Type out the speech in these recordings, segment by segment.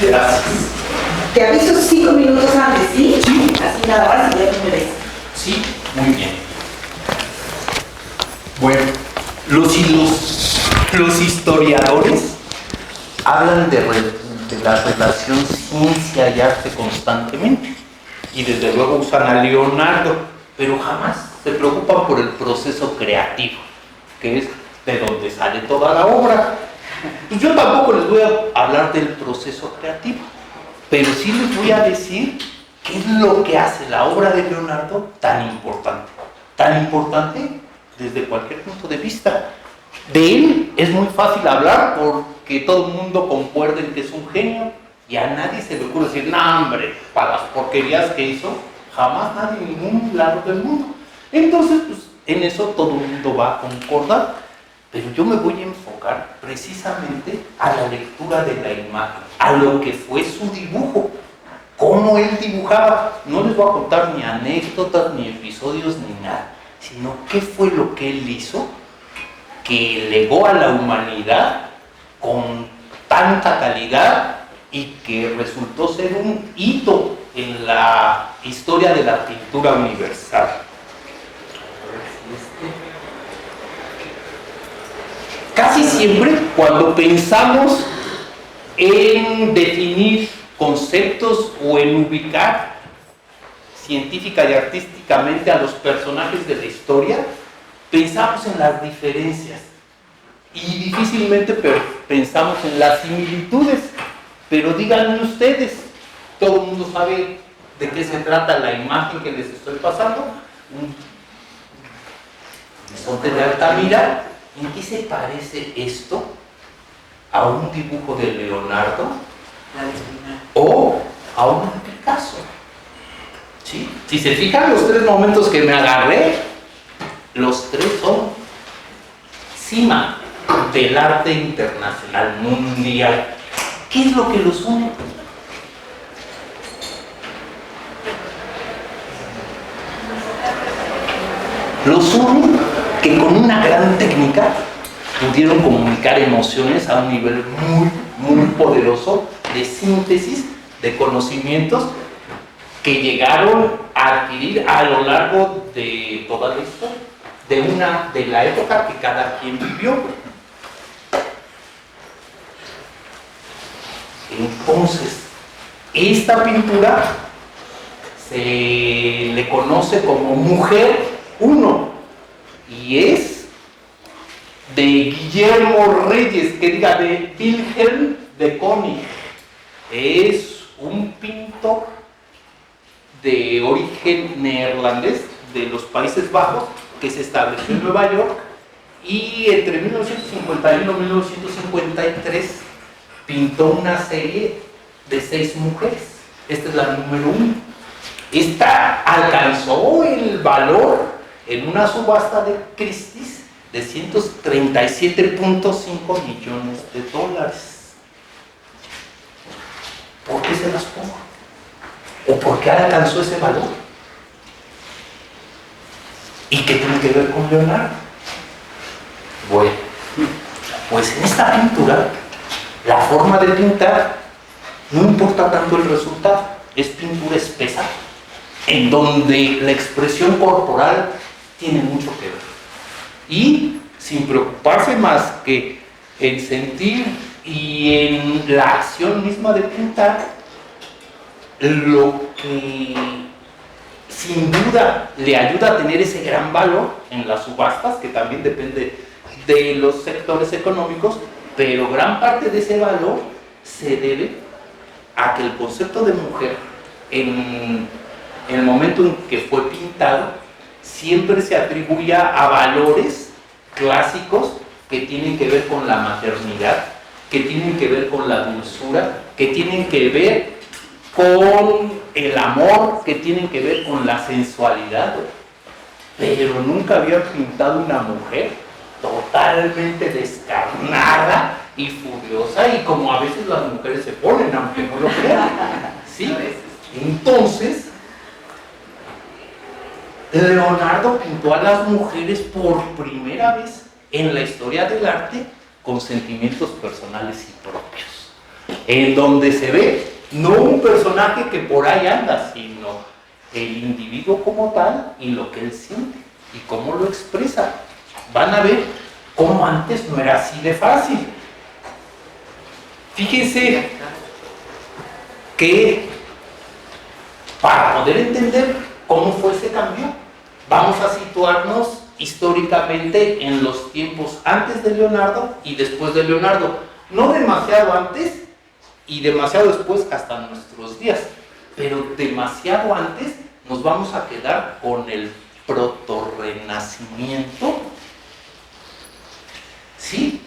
Gracias. Te aviso 5 minutos antes, ¿sí? Sí. Así nada más y ya tú me ves. Sí, muy bien. Bueno, los historiadores hablan de la relación ciencia y arte constantemente. Y desde luego usan a Leonardo, pero jamás se preocupan por el proceso creativo, que es de donde sale toda la obra. Pues yo tampoco les voy a hablar del proceso creativo, pero sí les voy a decir qué es lo que hace la obra de Leonardo tan importante. Tan importante desde cualquier punto de vista. De él es muy fácil hablar porque todo el mundo concuerda en que es un genio y a nadie se le ocurre decir, no hombre, para las porquerías que hizo, jamás nadie en ningún lado del mundo. Entonces, pues en eso todo el mundo va a concordar. Pero yo me voy a enfocar precisamente a la lectura de la imagen, a lo que fue su dibujo, cómo él dibujaba. No les voy a contar ni anécdotas, ni episodios, ni nada, sino qué fue lo que él hizo que legó a la humanidad con tanta calidad y que resultó ser un hito en la historia de la pintura universal. Casi siempre cuando pensamos en definir conceptos o en ubicar científica y artísticamente a los personajes de la historia, pensamos en las diferencias y difícilmente pensamos en las similitudes. Pero díganme ustedes, todo el mundo sabe de qué se trata la imagen que les estoy pasando. Un bisonte de Altamira. ¿En qué se parece esto a un dibujo de Leonardo o a uno de Picasso? ¿Sí? Si se fijan los tres momentos que me agarré, los tres son cima del arte internacional, mundial. ¿Qué es lo que los une? Los une que con una gran técnica pudieron comunicar emociones a un nivel muy poderoso de síntesis de conocimientos que llegaron a adquirir a lo largo de toda la historia, de la época que cada quien vivió. Entonces, esta pintura se le conoce como Mujer 1 y es de Guillermo Reyes, que diga de Wilhelm de Königk. Es un pintor de origen neerlandés de los Países Bajos que se estableció en Nueva York y entre 1951 y 1953 pintó una serie de 6 mujeres. Esta es la número 1. Esta alcanzó el valor en una subasta de Christie's de $137.5 millones. ¿Por qué se las pongo? ¿O por qué alcanzó ese valor? ¿Y qué tiene que ver con Leonardo? Bueno, pues en esta pintura, la forma de pintar no importa tanto el resultado, es pintura espesa, en donde la expresión corporal tiene mucho que ver. Y sin preocuparse más que en sentir y en la acción misma de pintar, lo que sin duda le ayuda a tener ese gran valor en las subastas, que también depende de los sectores económicos, pero gran parte de ese valor se debe a que el concepto de mujer en el momento en que fue pintado siempre se atribuía a valores clásicos que tienen que ver con la maternidad, que tienen que ver con la dulzura, que tienen que ver con el amor, que tienen que ver con la sensualidad. Pero nunca había pintado una mujer totalmente descarnada y furiosa, y como a veces las mujeres se ponen, aunque no lo crean. ¿Sí? Entonces, Leonardo pintó a las mujeres por primera vez en la historia del arte con sentimientos personales y propios. en donde se ve no un personaje que por ahí anda, sino el individuo como tal y lo que él siente y cómo lo expresa. Van a ver cómo antes no era así de fácil. Fíjense que para poder entender cómo fue ese cambio, vamos a situarnos históricamente en los tiempos antes de Leonardo y después de Leonardo. No demasiado antes y demasiado después hasta nuestros días, pero demasiado antes nos vamos a quedar con el protorrenacimiento. ¿Sí?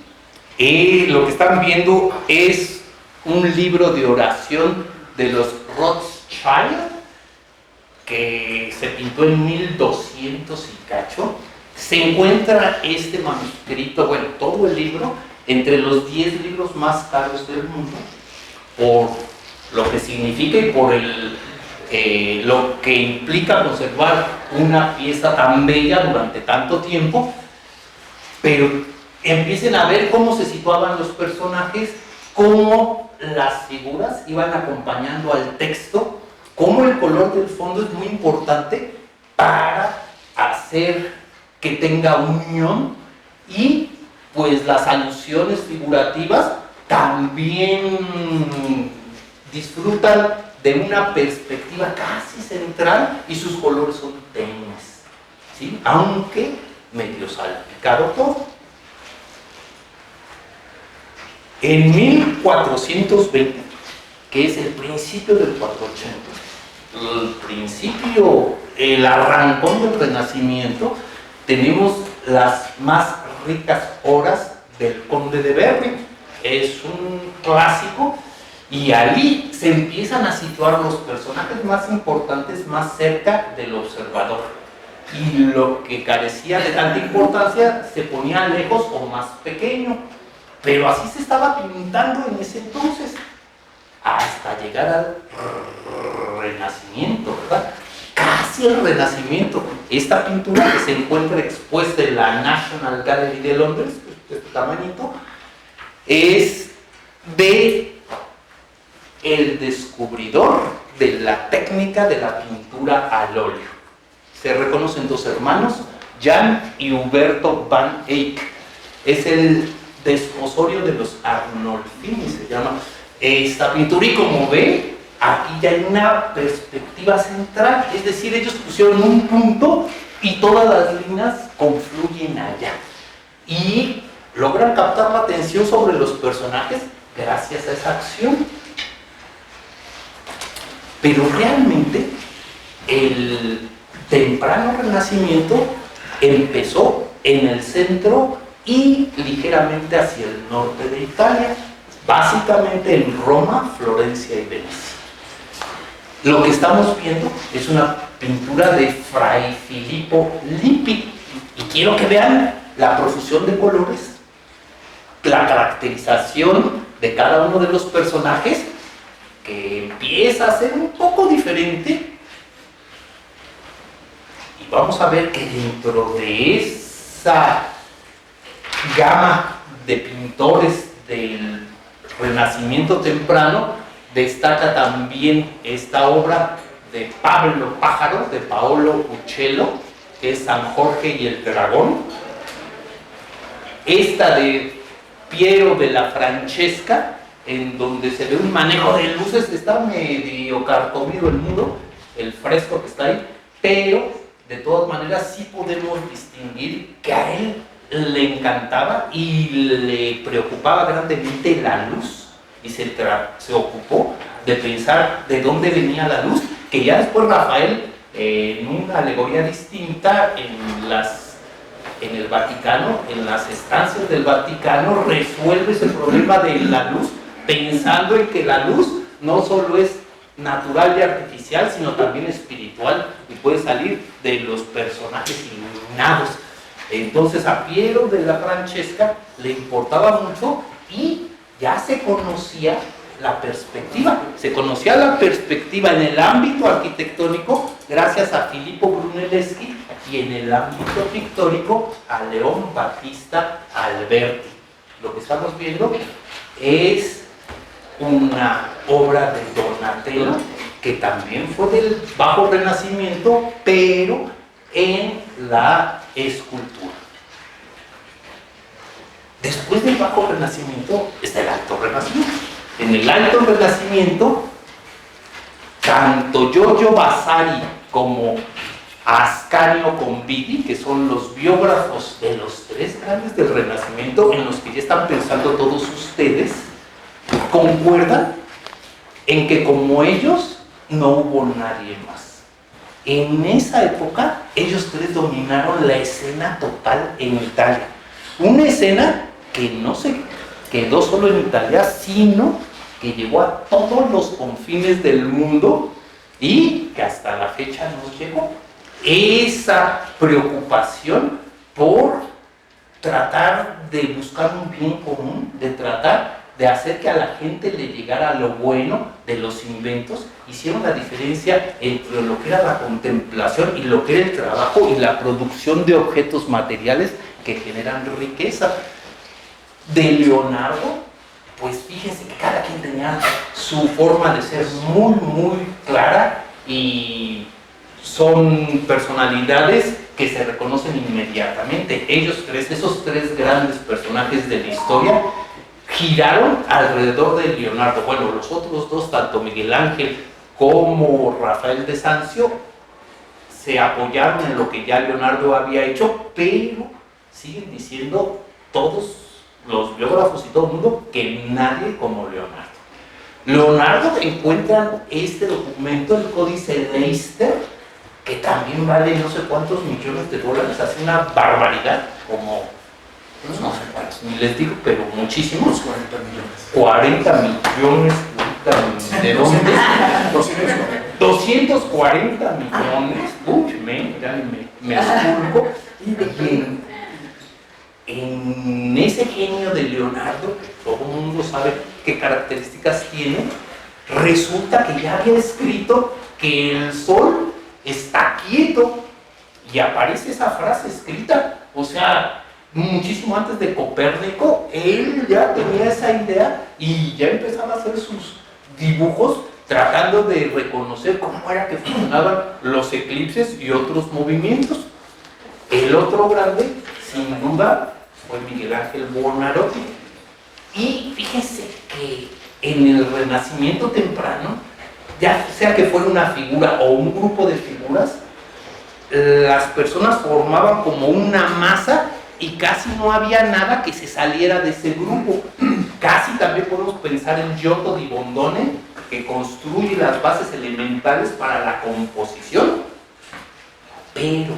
Lo que están viendo es un libro de oración de los Rothschild que se pintó en 1200 y cacho. Se encuentra este manuscrito, bueno, todo el libro, entre los 10 libros más caros del mundo, por lo que significa y por lo que implica conservar una pieza tan bella durante tanto tiempo. Pero empiecen a ver cómo se situaban los personajes, cómo las figuras iban acompañando al texto, cómo el color del fondo es muy importante para hacer que tenga unión, y pues las alusiones figurativas también disfrutan de una perspectiva casi central y sus colores son tenues, ¿sí? Aunque medio salpicado todo. En 1420, que es el principio del 480, el principio, el arrancón del Renacimiento, tenemos las más ricas obras del Conde de Berry. Es un clásico y allí se empiezan a situar los personajes más importantes más cerca del observador, y lo que carecía de tanta importancia se ponía lejos o más pequeño. Pero así se estaba pintando en ese entonces, hasta llegar al Renacimiento, ¿verdad? Casi el Renacimiento. Esta pintura que se encuentra expuesta en la National Gallery de Londres, de este tamañito, es de el descubridor de la técnica de la pintura al óleo. Se reconocen dos hermanos, Jan y Huberto van Eyck. Es el desposorio de los Arnolfini, se llama esta pintura, y como ve, aquí ya hay una perspectiva central, es decir, ellos pusieron un punto y todas las líneas confluyen allá y logran captar la atención sobre los personajes gracias a esa acción. Pero realmente el temprano Renacimiento empezó en el centro y ligeramente hacia el norte de Italia, básicamente en Roma, Florencia y Venecia. Lo que estamos viendo es una pintura de Fray Filippo Lippi, y quiero que vean la profusión de colores, la caracterización de cada uno de los personajes, que empieza a ser un poco diferente. Y vamos a ver que dentro de esa gama de pintores del Renacimiento temprano destaca también esta obra de Pablo Pájaro, de Paolo Uccello, que es San Jorge y el Dragón. Esta de Piero de la Francesca, en donde se ve un manejo de luces. Está medio carcomido el muro, el fresco que está ahí, pero de todas maneras sí podemos distinguir que a él le encantaba y le preocupaba grandemente la luz, y se ocupó de pensar de dónde venía la luz, que ya después Rafael, en una alegoría distinta en el Vaticano, en las estancias del Vaticano, resuelve ese problema de la luz, pensando en que la luz no solo es natural y artificial, sino también espiritual, y puede salir de los personajes iluminados. Entonces a Piero de la Francesca le importaba mucho, y ya se conocía la perspectiva. Se conocía la perspectiva en el ámbito arquitectónico gracias a Filippo Brunelleschi, y en el ámbito pictórico a León Battista Alberti. Lo que estamos viendo es una obra de Donatello, que también fue del Bajo Renacimiento, pero en la escultura. Después del Bajo Renacimiento está el Alto Renacimiento. En el Alto Renacimiento, tanto Giorgio Vasari como Ascanio Convidi, que son los biógrafos de los tres grandes del Renacimiento, en los que ya están pensando todos ustedes, concuerdan en que como ellos no hubo nadie más. En esa época, ellos tres dominaron la escena total en Italia. Una escena que no se quedó solo en Italia, sino que llegó a todos los confines del mundo y que hasta la fecha nos llegó. Esa preocupación por tratar de buscar un bien común, de tratar de hacer que a la gente le llegara lo bueno de los inventos, hicieron la diferencia entre lo que era la contemplación y lo que era el trabajo y la producción de objetos materiales que generan riqueza. De Leonardo, pues fíjense que cada quien tenía su forma de ser muy, muy clara y son personalidades que se reconocen inmediatamente. Ellos tres, esos tres grandes personajes de la historia, giraron alrededor de Leonardo. Bueno, los otros dos, tanto Miguel Ángel como Rafael de Sanzio, se apoyaron en lo que ya Leonardo había hecho, pero siguen diciendo todos los biógrafos y todo el mundo que nadie como Leonardo. Leonardo encuentran este documento, el Códice Leicester, que también vale no sé cuántos millones de dólares, hace una barbaridad, como no sé cuántos, ni les digo, pero muchísimos. 40 millones. ¿De dónde? 240 millones. Uy, me esculco. En ese genio de Leonardo, todo el mundo sabe qué características tiene, resulta que ya había escrito que el sol está quieto y aparece esa frase escrita, o sea, muchísimo antes de Copérnico, él ya tenía esa idea y ya empezaba a hacer sus dibujos tratando de reconocer cómo era que funcionaban los eclipses y otros movimientos. El otro grande, sin duda, fue Miguel Ángel Buonarroti. Y fíjense que en el Renacimiento temprano, ya sea que fuera una figura o un grupo de figuras, las personas formaban como una masa y casi no había nada que se saliera de ese grupo. Casi también podemos pensar en Giotto di Bondone, que construye las bases elementales para la composición. Pero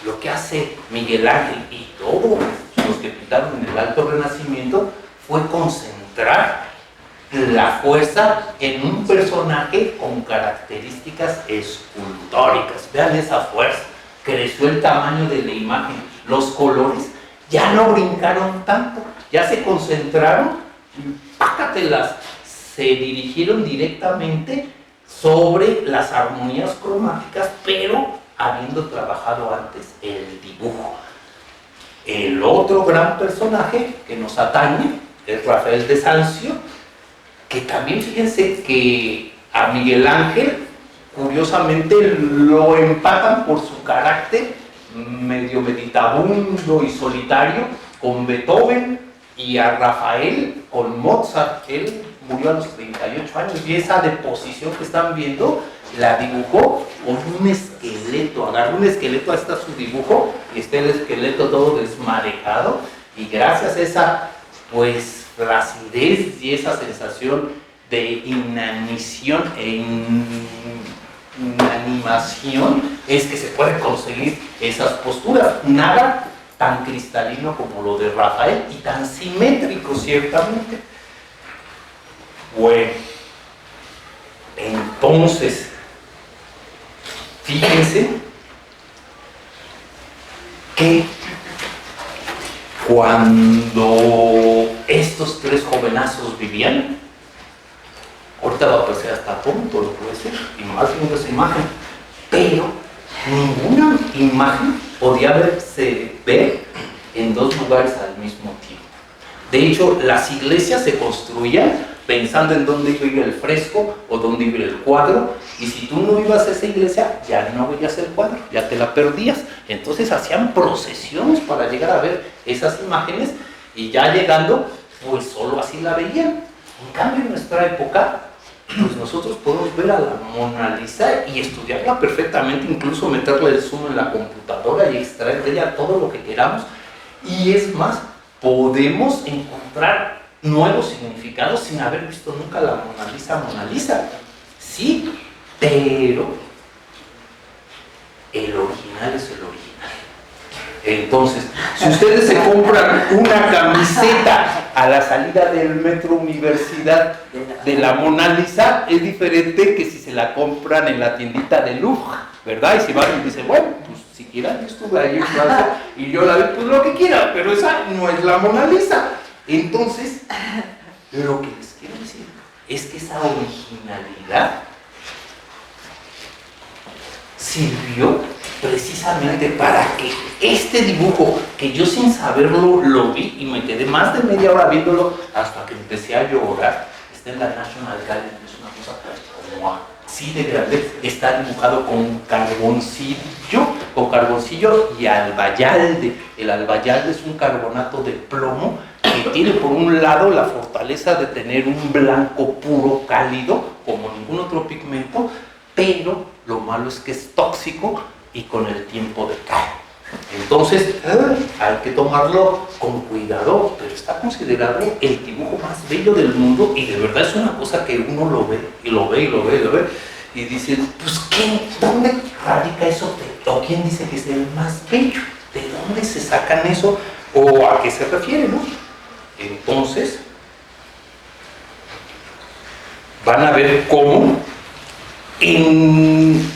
lo que hace Miguel Ángel y todos los que pintaron en el Alto Renacimiento fue concentrar la fuerza en un personaje con características escultóricas. Vean esa fuerza, creció el tamaño de la imagen, los colores ya no brincaron tanto, ya se concentraron, pácatelas, se dirigieron directamente sobre las armonías cromáticas, pero habiendo trabajado antes el dibujo. El otro gran personaje que nos atañe es Rafael de Sanzio, que también fíjense que a Miguel Ángel curiosamente lo empatan por su carácter medio meditabundo y solitario con Beethoven, y a Rafael con Mozart. Él murió a los 38 años y esa deposición que están viendo la dibujó con un esqueleto. Agarró un esqueleto, ahí está su dibujo, y está el esqueleto todo desmarejado, y gracias a esa pues flacidez y esa sensación de inanición e inanimación es que se puede conseguir esas posturas. Nada tan cristalino como lo de Rafael y tan simétrico ciertamente. Bueno, entonces fíjense que cuando estos tres jovenazos vivían, ahorita va a parecer hasta tonto lo puede ser, y más viendo esa imagen, pero ninguna imagen podía ver en dos lugares al mismo tiempo. De hecho, las iglesias se construían pensando en dónde iba a ir el fresco o dónde iba a ir el cuadro, y si tú no ibas a esa iglesia, ya no veías el cuadro, ya te la perdías. Entonces hacían procesiones para llegar a ver esas imágenes, y ya llegando, pues solo así la veían. En cambio, en nuestra época, pues nosotros podemos ver a la Mona Lisa y estudiarla perfectamente, incluso meterle el zoom en la computadora y extraer de ella todo lo que queramos. Y es más, podemos encontrar nuevos significados sin haber visto nunca la Mona Lisa. Sí, pero el original es el original. Entonces, si ustedes se compran una camiseta a la salida del Metro Universidad de la Mona Lisa, es diferente que si se la compran en la tiendita de Louvre, ¿verdad? Y si van y dicen, bueno, pues si quieran, yo estuve ahí en Francia y yo la vi, pues lo que quiera, pero esa no es la Mona Lisa. Entonces, lo que les quiero decir es que esa originalidad sirvió precisamente para que este dibujo, que yo sin saberlo lo vi y me quedé más de media hora viéndolo hasta que empecé a llorar, está en la National Gallery, es una cosa como así de grande, está dibujado con carboncillo y albayalde. El albayalde es un carbonato de plomo que tiene por un lado la fortaleza de tener un blanco puro cálido como ningún otro pigmento, pero lo malo es que es tóxico y con el tiempo decae. Entonces hay que tomarlo con cuidado, pero está considerado el dibujo más bello del mundo, y de verdad es una cosa que uno lo ve y lo ve y lo ve y lo ve y dice, pues ¿dónde radica eso? ¿O quién dice que es el más bello? ¿De dónde se sacan eso? ¿O a qué se refiere, no? Entonces van a ver cómo en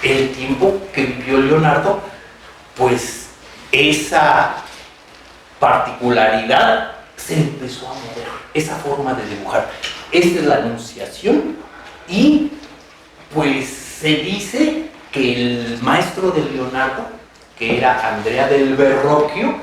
el tiempo que vivió Leonardo, pues esa particularidad se empezó a mover, esa forma de dibujar. Esta es la Anunciación, y pues se dice que el maestro de Leonardo, que era Andrea del Verrocchio,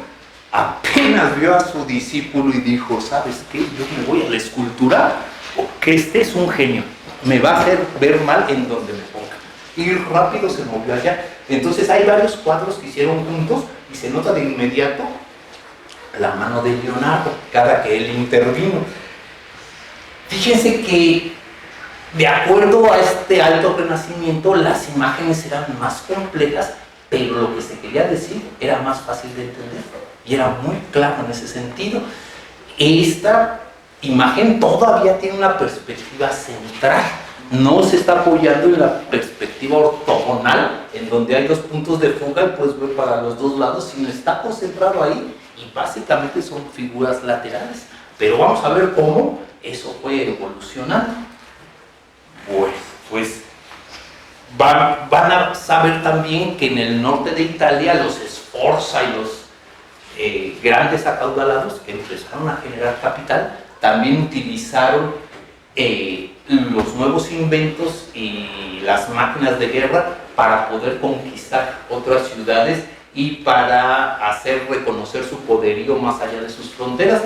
apenas vio a su discípulo y dijo, ¿sabes qué? Yo me voy a la escultura, porque este es un genio, me va a hacer ver mal en donde me ponga. Y rápido se movió allá. Entonces hay varios cuadros que hicieron juntos y se nota de inmediato la mano de Leonardo cada que él intervino. Fíjense que de acuerdo a este alto renacimiento, las imágenes eran más complejas, pero lo que se quería decir era más fácil de entender y era muy claro en ese sentido. Esta imagen todavía tiene una perspectiva central, no se está apoyando en la perspectiva ortogonal, en donde hay dos puntos de fuga y puedes ver para los dos lados, sino está concentrado ahí y básicamente son figuras laterales. Pero vamos a ver cómo eso fue evolucionando. Pues van a saber también que en el norte de Italia los Sforza y los grandes acaudalados que empezaron a generar capital también utilizaron los nuevos inventos y las máquinas de guerra para poder conquistar otras ciudades y para hacer reconocer su poderío más allá de sus fronteras.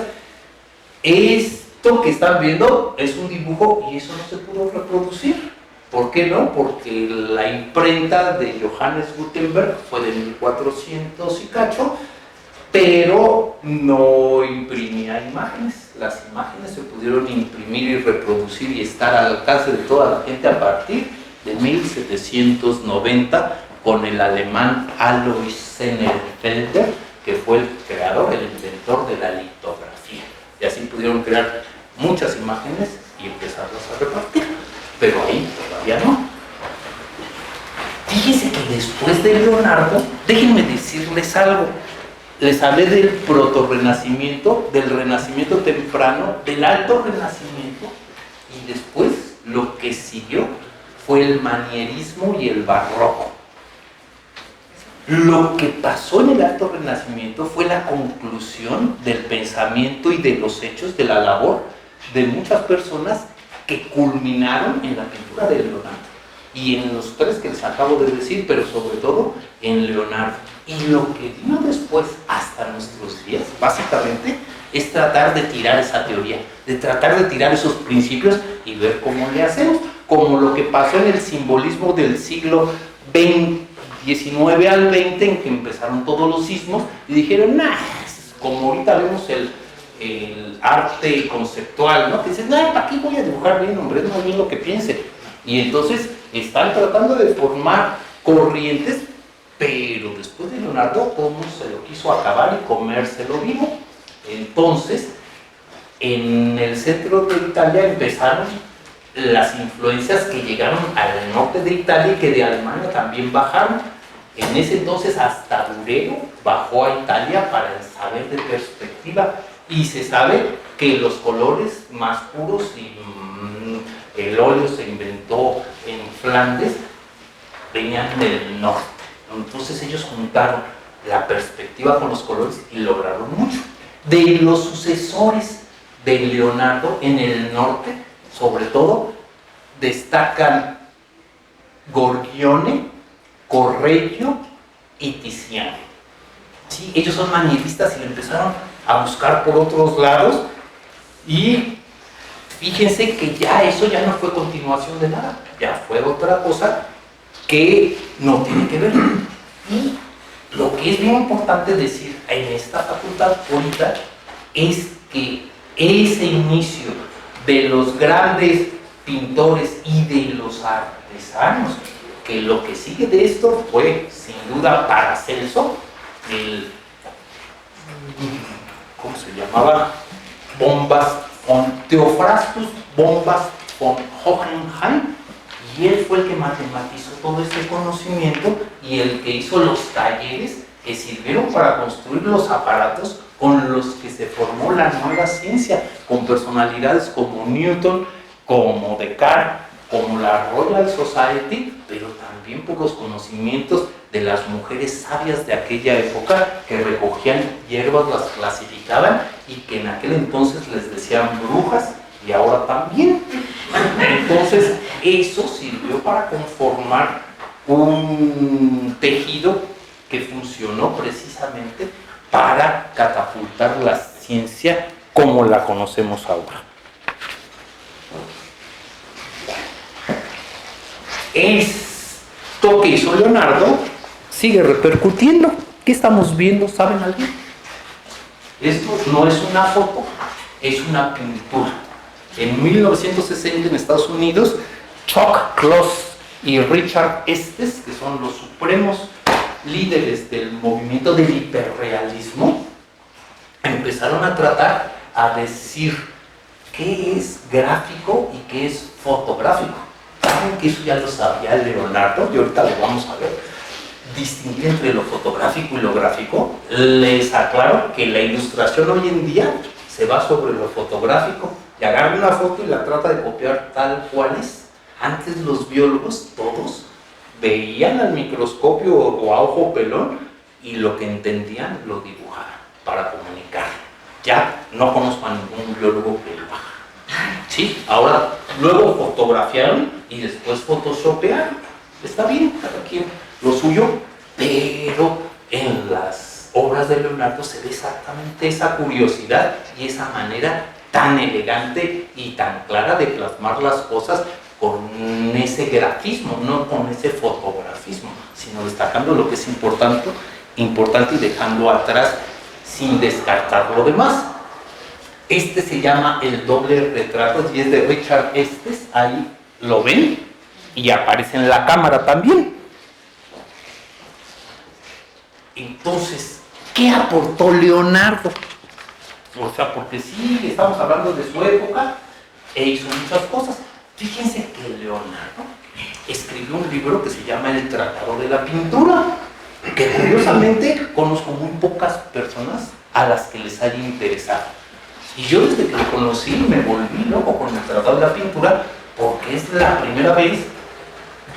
Esto que están viendo es un dibujo y eso no se pudo reproducir. ¿Por qué no? Porque la imprenta de Johannes Gutenberg fue de 1400 y cacho, pero no imprimía imágenes. Las imágenes se pudieron imprimir y reproducir y estar al alcance de toda la gente a partir de 1790 con el alemán Alois Sennenfelder, que fue el creador, el inventor de la litografía. Y así pudieron crear muchas imágenes y empezarlas a repartir, pero ahí todavía no. Fíjense que después de Leonardo, déjenme decirles algo. Les hablé del protorrenacimiento, del renacimiento temprano, del alto renacimiento, y después lo que siguió fue el manierismo y el barroco. Lo que pasó en el alto renacimiento fue la conclusión del pensamiento y de los hechos, de la labor de muchas personas que culminaron en la pintura de Leonardo y en los tres que les acabo de decir, pero sobre todo en Leonardo. Y lo que vino después, hasta nuestros días, básicamente, es tratar de tirar esa teoría, de tratar de tirar esos principios y ver cómo le hacemos. Como lo que pasó en el simbolismo del siglo XIX al XX, en que empezaron todos los sismos y dijeron, nah, como ahorita vemos el arte conceptual, ¿no? Que dicen, nah, ¿para qué voy a dibujar bien, hombre? No es bien lo que piense. Y entonces están tratando de formar corrientes, pero después de Leonardo todo el mundo se lo quiso acabar y comérselo vivo. Entonces, en el centro de Italia empezaron las influencias que llegaron al norte de Italia y que de Alemania también bajaron. En ese entonces hasta Durero bajó a Italia para el saber de perspectiva, y se sabe que los colores más puros y el óleo se inventó en Flandes, venían del norte. Entonces ellos juntaron la perspectiva con los colores y lograron mucho. De los sucesores de Leonardo en el norte, sobre todo, destacan Gorgione, Correggio y Tiziano. Sí, ellos son manieristas y lo empezaron a buscar por otros lados, y fíjense que ya eso ya no fue continuación de nada, ya fue otra cosa que no tiene que ver. Y lo que es bien importante decir en esta facultad ahorita es que ese inicio de los grandes pintores y de los artesanos, que lo que sigue de esto fue sin duda Paracelso, ¿cómo se llamaba? Theophrastus Bombas von Hohenheim, y él fue el que matematizó todo este conocimiento y el que hizo los talleres que sirvieron para construir los aparatos con los que se formó la nueva ciencia, con personalidades como Newton, como Descartes, como la Royal Society, pero también por los conocimientos de las mujeres sabias de aquella época, que recogían hierbas, las clasificaban y que en aquel entonces les decían brujas, y ahora también. Entonces eso sirvió para conformar un tejido que funcionó precisamente para catapultar la ciencia como la conocemos ahora. Esto que hizo Leonardo sigue repercutiendo. ¿Qué estamos viendo? ¿Saben alguien? Esto no es una foto, es una pintura. En 1960 en Estados Unidos, Chuck Close y Richard Estes, que son los supremos líderes del movimiento del hiperrealismo, empezaron a tratar a decir qué es gráfico y qué es fotográfico. Saben que eso ya lo sabía Leonardo, y ahorita lo vamos a ver. Distinguir entre lo fotográfico y lo gráfico. Les aclaro que la ilustración hoy en día se va sobre lo fotográfico, y agarra una foto y la trata de copiar tal cual es. Antes los biólogos todos veían al microscopio o a ojo pelón y lo que entendían lo dibujaban para comunicar. Ya no conozco a ningún biólogo que lo haga. Sí, ahora luego fotografiaron y después photoshopearon. Está bien, cada quien lo suyo, pero en las obras de Leonardo se ve exactamente esa curiosidad y esa manera tan elegante y tan clara de plasmar las cosas con ese grafismo, no con ese fotografismo, sino destacando lo que es importante y dejando atrás sin descartar lo demás. Este se llama El doble retrato y es de Richard Estes, ahí lo ven y aparece en la cámara también. Entonces, ¿qué aportó Leonardo? O sea, porque sí, estamos hablando de su época e hizo muchas cosas. Fíjense que Leonardo escribió un libro que se llama El Tratado de la Pintura, que curiosamente conozco muy pocas personas a las que les haya interesado. Y yo desde que lo conocí me volví loco con el Tratado de la Pintura, porque es la primera vez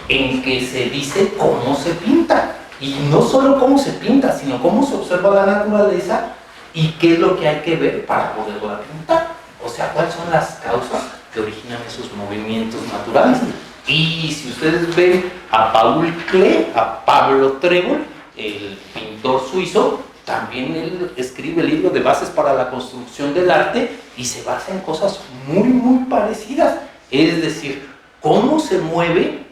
en que se dice cómo se pinta. Y no solo cómo se pinta, sino cómo se observa la naturaleza y qué es lo que hay que ver para poderla pintar. O sea, cuáles son las causas que originan esos movimientos naturales. Y si ustedes ven a Paul Klee, a Pablo Trébol, el pintor suizo, también él escribe el libro de bases para la construcción del arte y se basa en cosas muy, muy parecidas. Es decir, cómo se mueven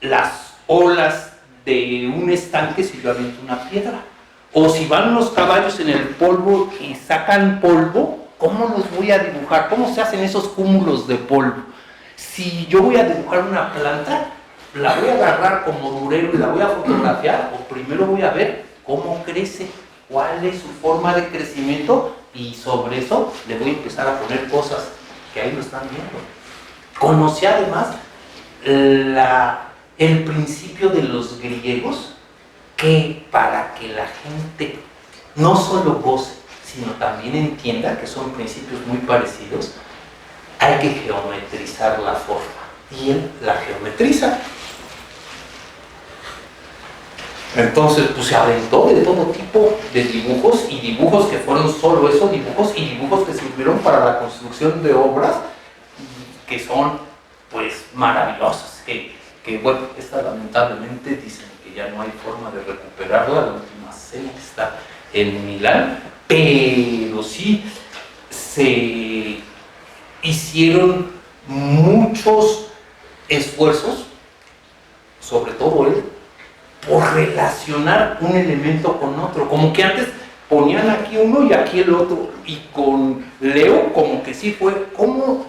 las olas de un estanque si yo aviento una piedra. O si van los caballos en el polvo y sacan polvo, ¿cómo los voy a dibujar? ¿Cómo se hacen esos cúmulos de polvo? Si yo voy a dibujar una planta, la voy a agarrar como durero y la voy a fotografiar, o primero voy a ver cómo crece, cuál es su forma de crecimiento, y sobre eso le voy a empezar a poner cosas que ahí lo están viendo. Conocí además el principio de los griegos, que para que la gente no solo goce, sino también entienda que son principios muy parecidos, hay que geometrizar la forma. Y él la geometriza. Entonces, pues se aventó de todo tipo de dibujos, y dibujos que fueron solo eso, dibujos y dibujos que sirvieron para la construcción de obras que son, pues, maravillosas. Que bueno, esta lamentablemente dicen que ya no hay forma de recuperarla, la última cena que está en Milán, pero sí se hicieron muchos esfuerzos, sobre todo él, por relacionar un elemento con otro, como que antes ponían aquí uno y aquí el otro, y con Leo como que sí fue como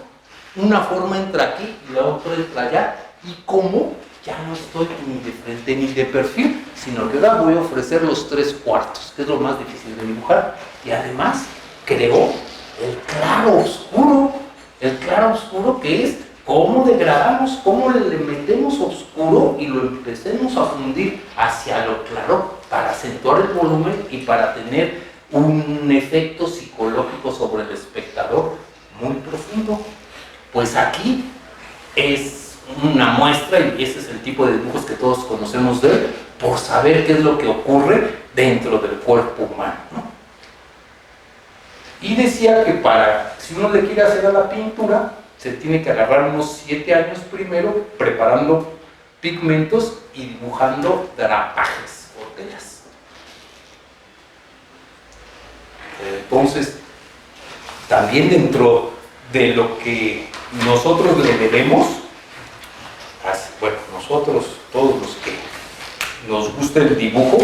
una forma entra aquí y la otra entra allá, y como ya no estoy ni de frente ni de perfil, sino que ahora voy a ofrecer los 3/4, que es lo más difícil de dibujar, y además creó el claro oscuro, que es cómo degradamos, cómo le metemos oscuro y lo empecemos a fundir hacia lo claro para acentuar el volumen y para tener un efecto psicológico sobre el espectador muy profundo. Pues aquí es una muestra, y ese es el tipo de dibujos que todos conocemos de él, por saber qué es lo que ocurre dentro del cuerpo humano, ¿no? Y decía que si uno le quiere hacer a la pintura, se tiene que agarrar unos 7 años primero preparando pigmentos y dibujando drapajes o telas. Entonces, también dentro de lo que nosotros le debemos, bueno, nosotros, todos los que nos gusta el dibujo,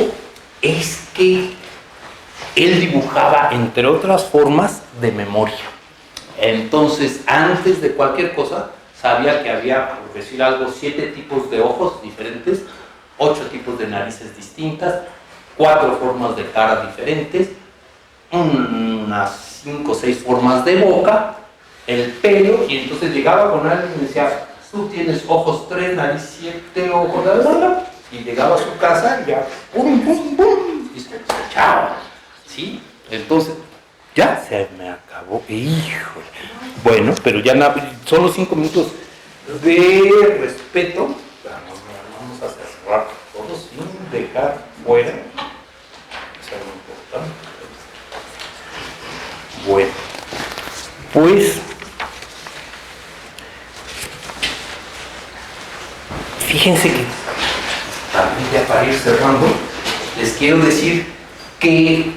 es que él dibujaba, entre otras formas, de memoria. Entonces, antes de cualquier cosa, sabía que había, por decir algo, 7 tipos de ojos diferentes, 8 tipos de narices distintas, 4 formas de cara diferentes, unas 5 o 6 formas de boca, el pelo, y entonces llegaba con alguien y me decía, tú tienes ojos 3, nariz 7, ojos, y llegaba a su casa y ya, ¡pum, pum, pum! Y se echaba, ¿sí? Entonces, ya se me acabó, híjole. Bueno, pero ya solo 5 minutos de respeto. Vamos a cerrar todo sin dejar fuera. Eso es muy importante. Bueno, pues fíjense que también, ya para ir cerrando, les quiero decir que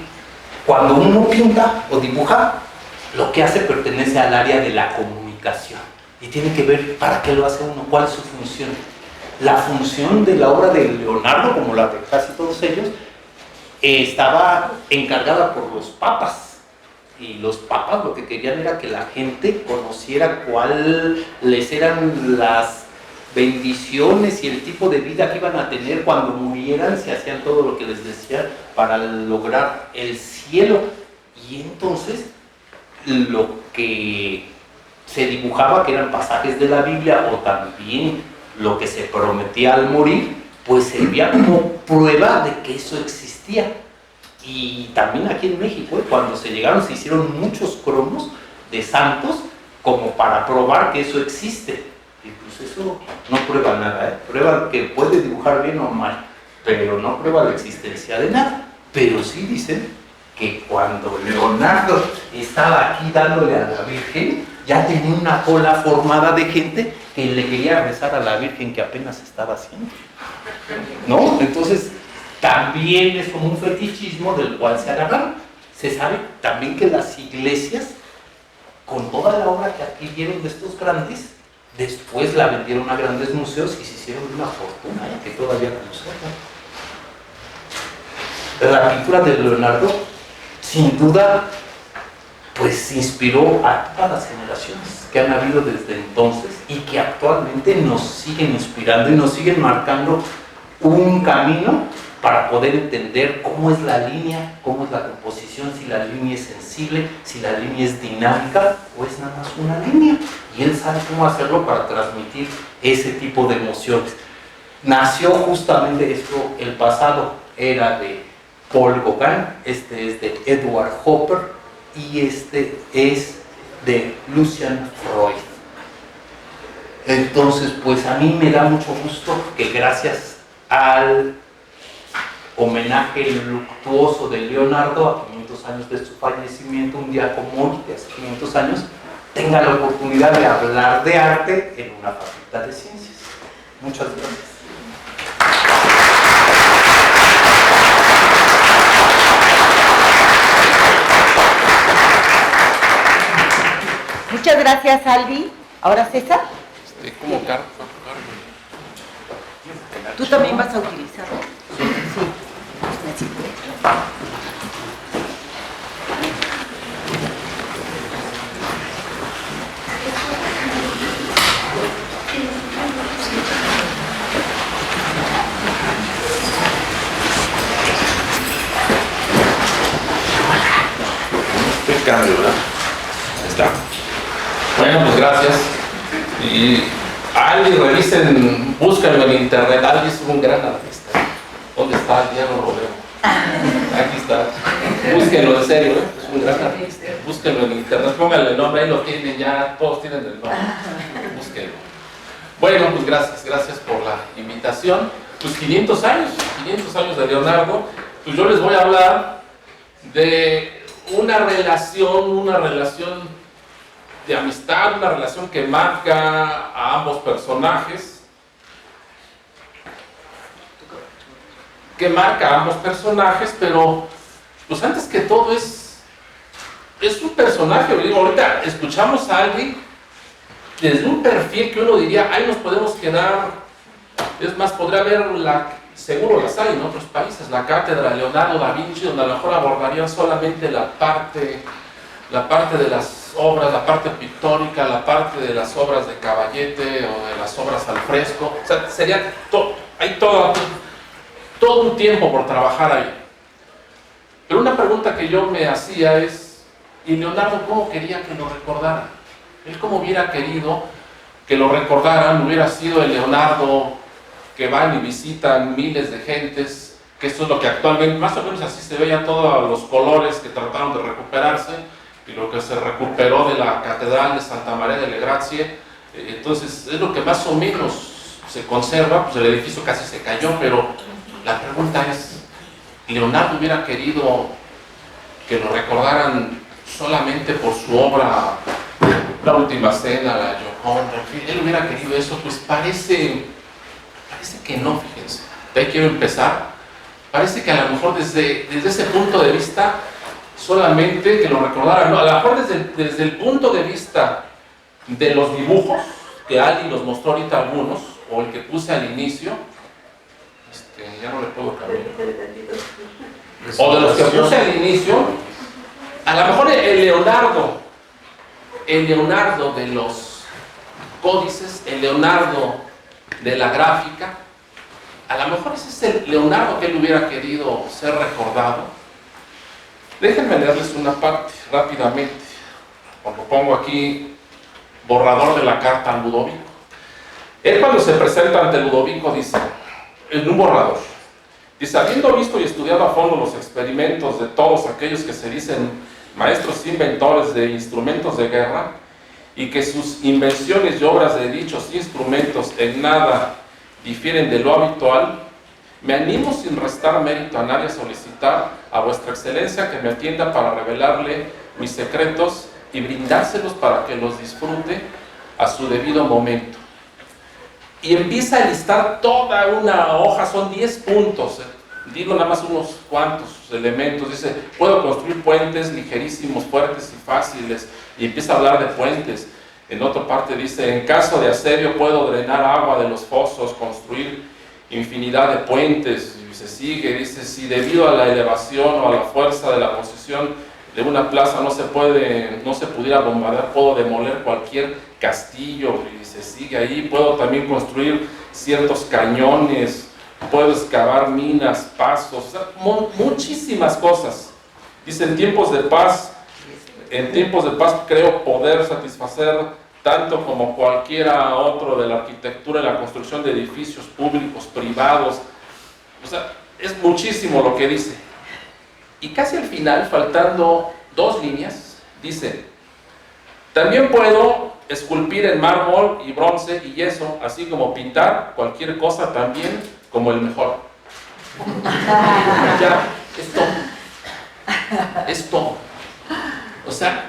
cuando uno pinta o dibuja, lo que hace pertenece al área de la comunicación y tiene que ver para qué lo hace uno, cuál es su función. La función de la obra de Leonardo, como la de casi todos ellos, estaba encargada por los papas, y los papas lo que querían era que la gente conociera cuáles eran las bendiciones y el tipo de vida que iban a tener cuando murieran, si hacían todo lo que les decían para lograr el cielo. Y entonces lo que se dibujaba, que eran pasajes de la Biblia, o también lo que se prometía al morir, pues servía como prueba de que eso existía. Y también aquí en México, cuando se hicieron muchos cromos de santos como para probar que eso existe. Y pues eso no prueba nada, prueba que puede dibujar bien o mal, pero no prueba la existencia de nada. Pero sí dicen que cuando Leonardo estaba aquí dándole a la Virgen, ya tenía una cola formada de gente que le quería rezar a la Virgen que apenas estaba haciendo, ¿no? Entonces, también es como un fetichismo del cual se agarraron. Se sabe también que las iglesias, con toda la obra que adquirieron de estos grandes, después la vendieron a grandes museos y se hicieron una fortuna, que todavía conservan. La pintura de Leonardo, sin duda, pues inspiró a todas las generaciones que han habido desde entonces y que actualmente nos siguen inspirando y nos siguen marcando un camino para poder entender cómo es la línea, cómo es la composición, si la línea es sensible, si la línea es dinámica o es nada más una línea. Y él sabe cómo hacerlo para transmitir ese tipo de emociones. Nació justamente esto, el pasado era de Paul Gauguin, este es de Edward Hopper y este es de Lucian Freud. Entonces, pues a mí me da mucho gusto que gracias al homenaje luctuoso de Leonardo a 500 años de su fallecimiento, un día como hoy, de hace 500 años, tenga la oportunidad de hablar de arte en una facultad de ciencias. Muchas gracias. Muchas gracias, Albi. Ahora, César. Como cargo. Tú también vas a utilizar. Sí. Así. El cambio, ¿verdad? Está. Bueno, pues gracias. Y Albi, revisen, búscanlo en internet. Albi es un gran artista. ¿Dónde está? Ya no lo veo. Aquí está. Búsquenlo, en serio, ¿eh? Es un gran artista. Búsquenlo en internet, pónganle el nombre, ahí lo tienen ya, todos tienen el nombre. Búsquenlo. Bueno, pues gracias por la invitación. Pues 500 años de Leonardo. Pues yo les voy a hablar de una relación de amistad, una relación que marca a ambos personajes, pero pues antes que todo es un personaje. Ahorita escuchamos a alguien desde un perfil que uno diría, ahí nos podemos quedar, es más, podría haber, seguro las hay en otros países, la cátedra de Leonardo da Vinci, donde a lo mejor abordarían solamente la parte de las obras, la parte pictórica, la parte de las obras de caballete o de las obras al fresco. O sea, sería hay todo un tiempo por trabajar ahí. Pero una pregunta que yo me hacía es, ¿y Leonardo cómo quería que lo recordaran? Él cómo hubiera querido que lo recordaran, hubiera sido el Leonardo que van y visitan miles de gentes, que esto es lo que actualmente, más o menos así se veían todos los colores que trataron de recuperarse, y lo que se recuperó de la Catedral de Santa María delle Grazie. Entonces es lo que más o menos se conserva. Pues el edificio casi se cayó, pero la pregunta es, ¿Leonardo hubiera querido que lo recordaran solamente por su obra La Última Cena, la Gioconda? Él hubiera querido eso. Pues parece que no, fíjense. De ahí quiero empezar. Parece que a lo mejor desde ese punto de vista solamente que lo recordaran, no, a lo mejor desde el punto de vista de los dibujos, que alguien nos mostró ahorita algunos, o el que puse al inicio, ya no le puedo cambiar, o de los que puse al inicio, a lo mejor el Leonardo de los códices, el Leonardo de la gráfica, a lo mejor ese es el Leonardo que él hubiera querido ser recordado. Déjenme leerles una parte rápidamente. Cuando pongo aquí borrador de la carta a Ludovico. Él, cuando se presenta ante Ludovico, dice, en un borrador, dice: habiendo visto y estudiado a fondo los experimentos de todos aquellos que se dicen maestros inventores de instrumentos de guerra, y que sus invenciones y obras de dichos instrumentos en nada difieren de lo habitual, me animo sin restar mérito a nadie a solicitar a vuestra excelencia que me atienda para revelarle mis secretos y brindárselos para que los disfrute a su debido momento. Y empieza a listar toda una hoja, son 10 puntos, digo nada más unos cuantos elementos. Dice, puedo construir puentes ligerísimos, fuertes y fáciles, y empieza a hablar de puentes. En otra parte dice, en caso de asedio puedo drenar agua de los fosos, construir infinidad de puentes. Y se sigue, dice, si debido a la elevación o a la fuerza de la posición de una plaza no se pudiera bombardear, puedo demoler cualquier castillo. Y se sigue ahí, puedo también construir ciertos cañones, puedo excavar minas, pasos, o sea, muchísimas cosas. Dice, en tiempos de paz creo poder satisfacer tanto como cualquiera otro de la arquitectura y la construcción de edificios públicos, privados. O sea, es muchísimo lo que dice. Y casi al final, faltando 2 líneas, dice, también puedo esculpir en mármol y bronce y yeso, así como pintar cualquier cosa también como el mejor. Ya, es todo. O sea,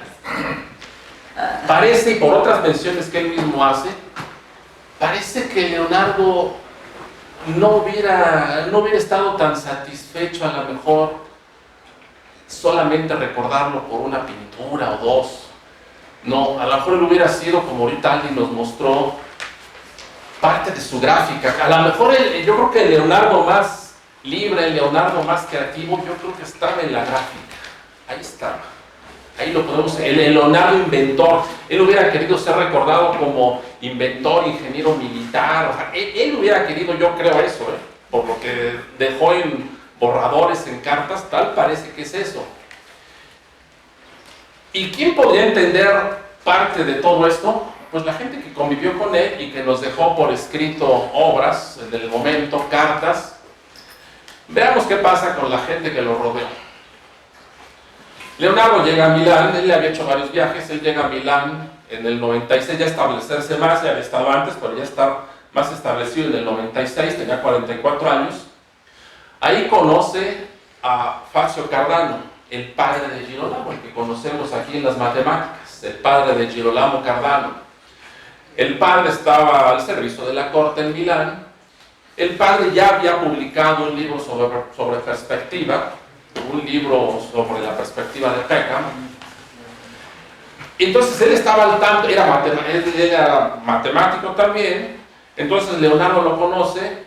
parece, y por otras menciones que él mismo hace, parece que Leonardo no hubiera estado tan satisfecho a lo mejor solamente recordarlo por una pintura o 2. No, a lo mejor él hubiera sido, como ahorita alguien nos mostró, parte de su gráfica. A lo mejor yo creo que el Leonardo más libre, el Leonardo más creativo, yo creo que estaba en la gráfica. Ahí estaba. Ahí lo podemos, el Leonardo inventor. Él hubiera querido ser recordado como inventor, ingeniero militar. O sea, él hubiera querido, yo creo eso, por lo que dejó en borradores, en cartas, tal parece que es eso. ¿Y quién podría entender parte de todo esto? Pues la gente que convivió con él y que nos dejó por escrito obras, en el momento, cartas. Veamos qué pasa con la gente que lo rodeó. Leonardo llega a Milán, él le había hecho varios viajes, él llega a Milán en el 96, ya establecerse más, ya había estado antes, pero ya está más establecido en el 96, tenía 44 años. Ahí conoce a Fazio Cardano, el padre de Girolamo, el que conocemos aquí en las matemáticas, el padre de Girolamo Cardano. El padre estaba al servicio de la corte en Milán. El padre ya había publicado un libro sobre perspectiva, un libro sobre la perspectiva de Peckham. Entonces él estaba al tanto, él era matemático también. Entonces Leonardo lo conoce,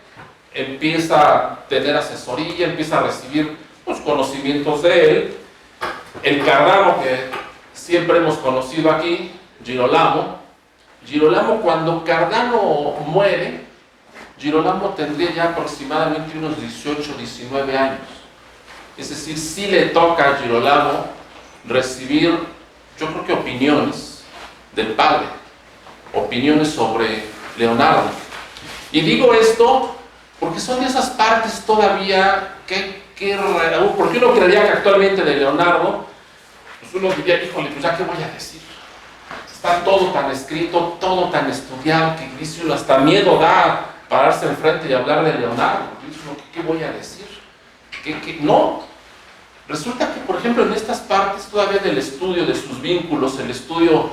empieza a tener asesoría, empieza a recibir los conocimientos de él. El Cardano que siempre hemos conocido aquí, Girolamo, cuando Cardano muere, Girolamo tendría ya aproximadamente unos 18, 19 años. Es decir, sí le toca a Girolamo recibir, yo creo que opiniones del padre, opiniones sobre Leonardo. Y digo esto porque son de esas partes todavía porque uno creería que actualmente de Leonardo, pues uno diría, híjole, pues ya qué voy a decir. Está todo tan escrito, todo tan estudiado, que dice uno, hasta miedo da pararse enfrente y hablar de Leonardo. Dice uno, ¿qué voy a decir? No. Resulta que, por ejemplo, en estas partes todavía del estudio de sus vínculos, el estudio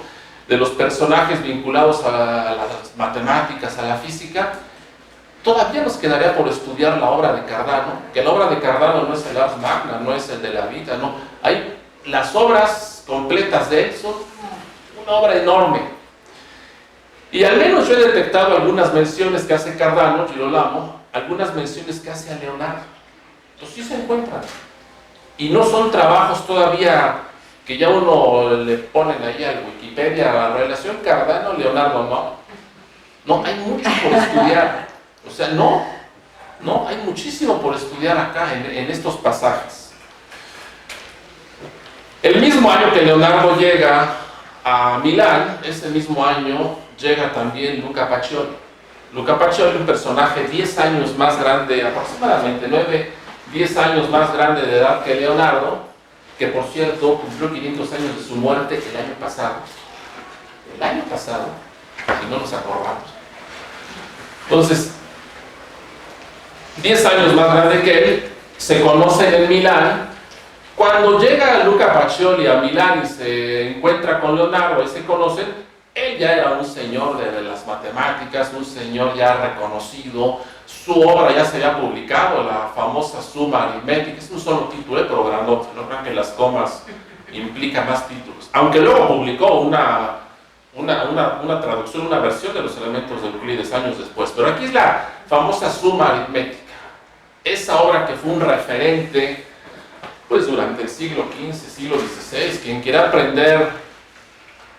de los personajes vinculados a las matemáticas, a la física, todavía nos quedaría por estudiar la obra de Cardano, que la obra de Cardano no es el Ars Magna, no es el de la Vida, no. Las obras completas de él son una obra enorme. Y al menos yo he detectado algunas menciones que hace Cardano, Girolamo, algunas menciones que hace a Leonardo. Entonces sí se encuentran. Y no son trabajos todavía que ya uno le ponen ahí a Wikipedia, la relación Cardano-Leonardo, no. No, hay mucho por estudiar. O sea, no, hay muchísimo por estudiar acá en estos pasajes. El mismo año que Leonardo llega a Milán, ese mismo año llega también Luca Pacioli. Luca Pacioli, un personaje 10 años más grande, aproximadamente 10 años más grande de edad que Leonardo, que por cierto cumplió 500 años de su muerte el año pasado, si no nos acordamos. Entonces, 10 años más grande que él, se conocen en Milán. Cuando llega Luca Pacioli a Milán y se encuentra con Leonardo y se conocen, él ya era un señor de las matemáticas, un señor ya reconocido, Su obra ya se había publicado, la famosa Suma Aritmética, es un solo título, pero grandote, no crean que las comas implican más títulos. Aunque luego publicó una traducción, una versión de los elementos de Euclides años después, pero aquí es la famosa Suma Aritmética. Esa obra que fue un referente pues durante el siglo XV, siglo XVI, quien quiera aprender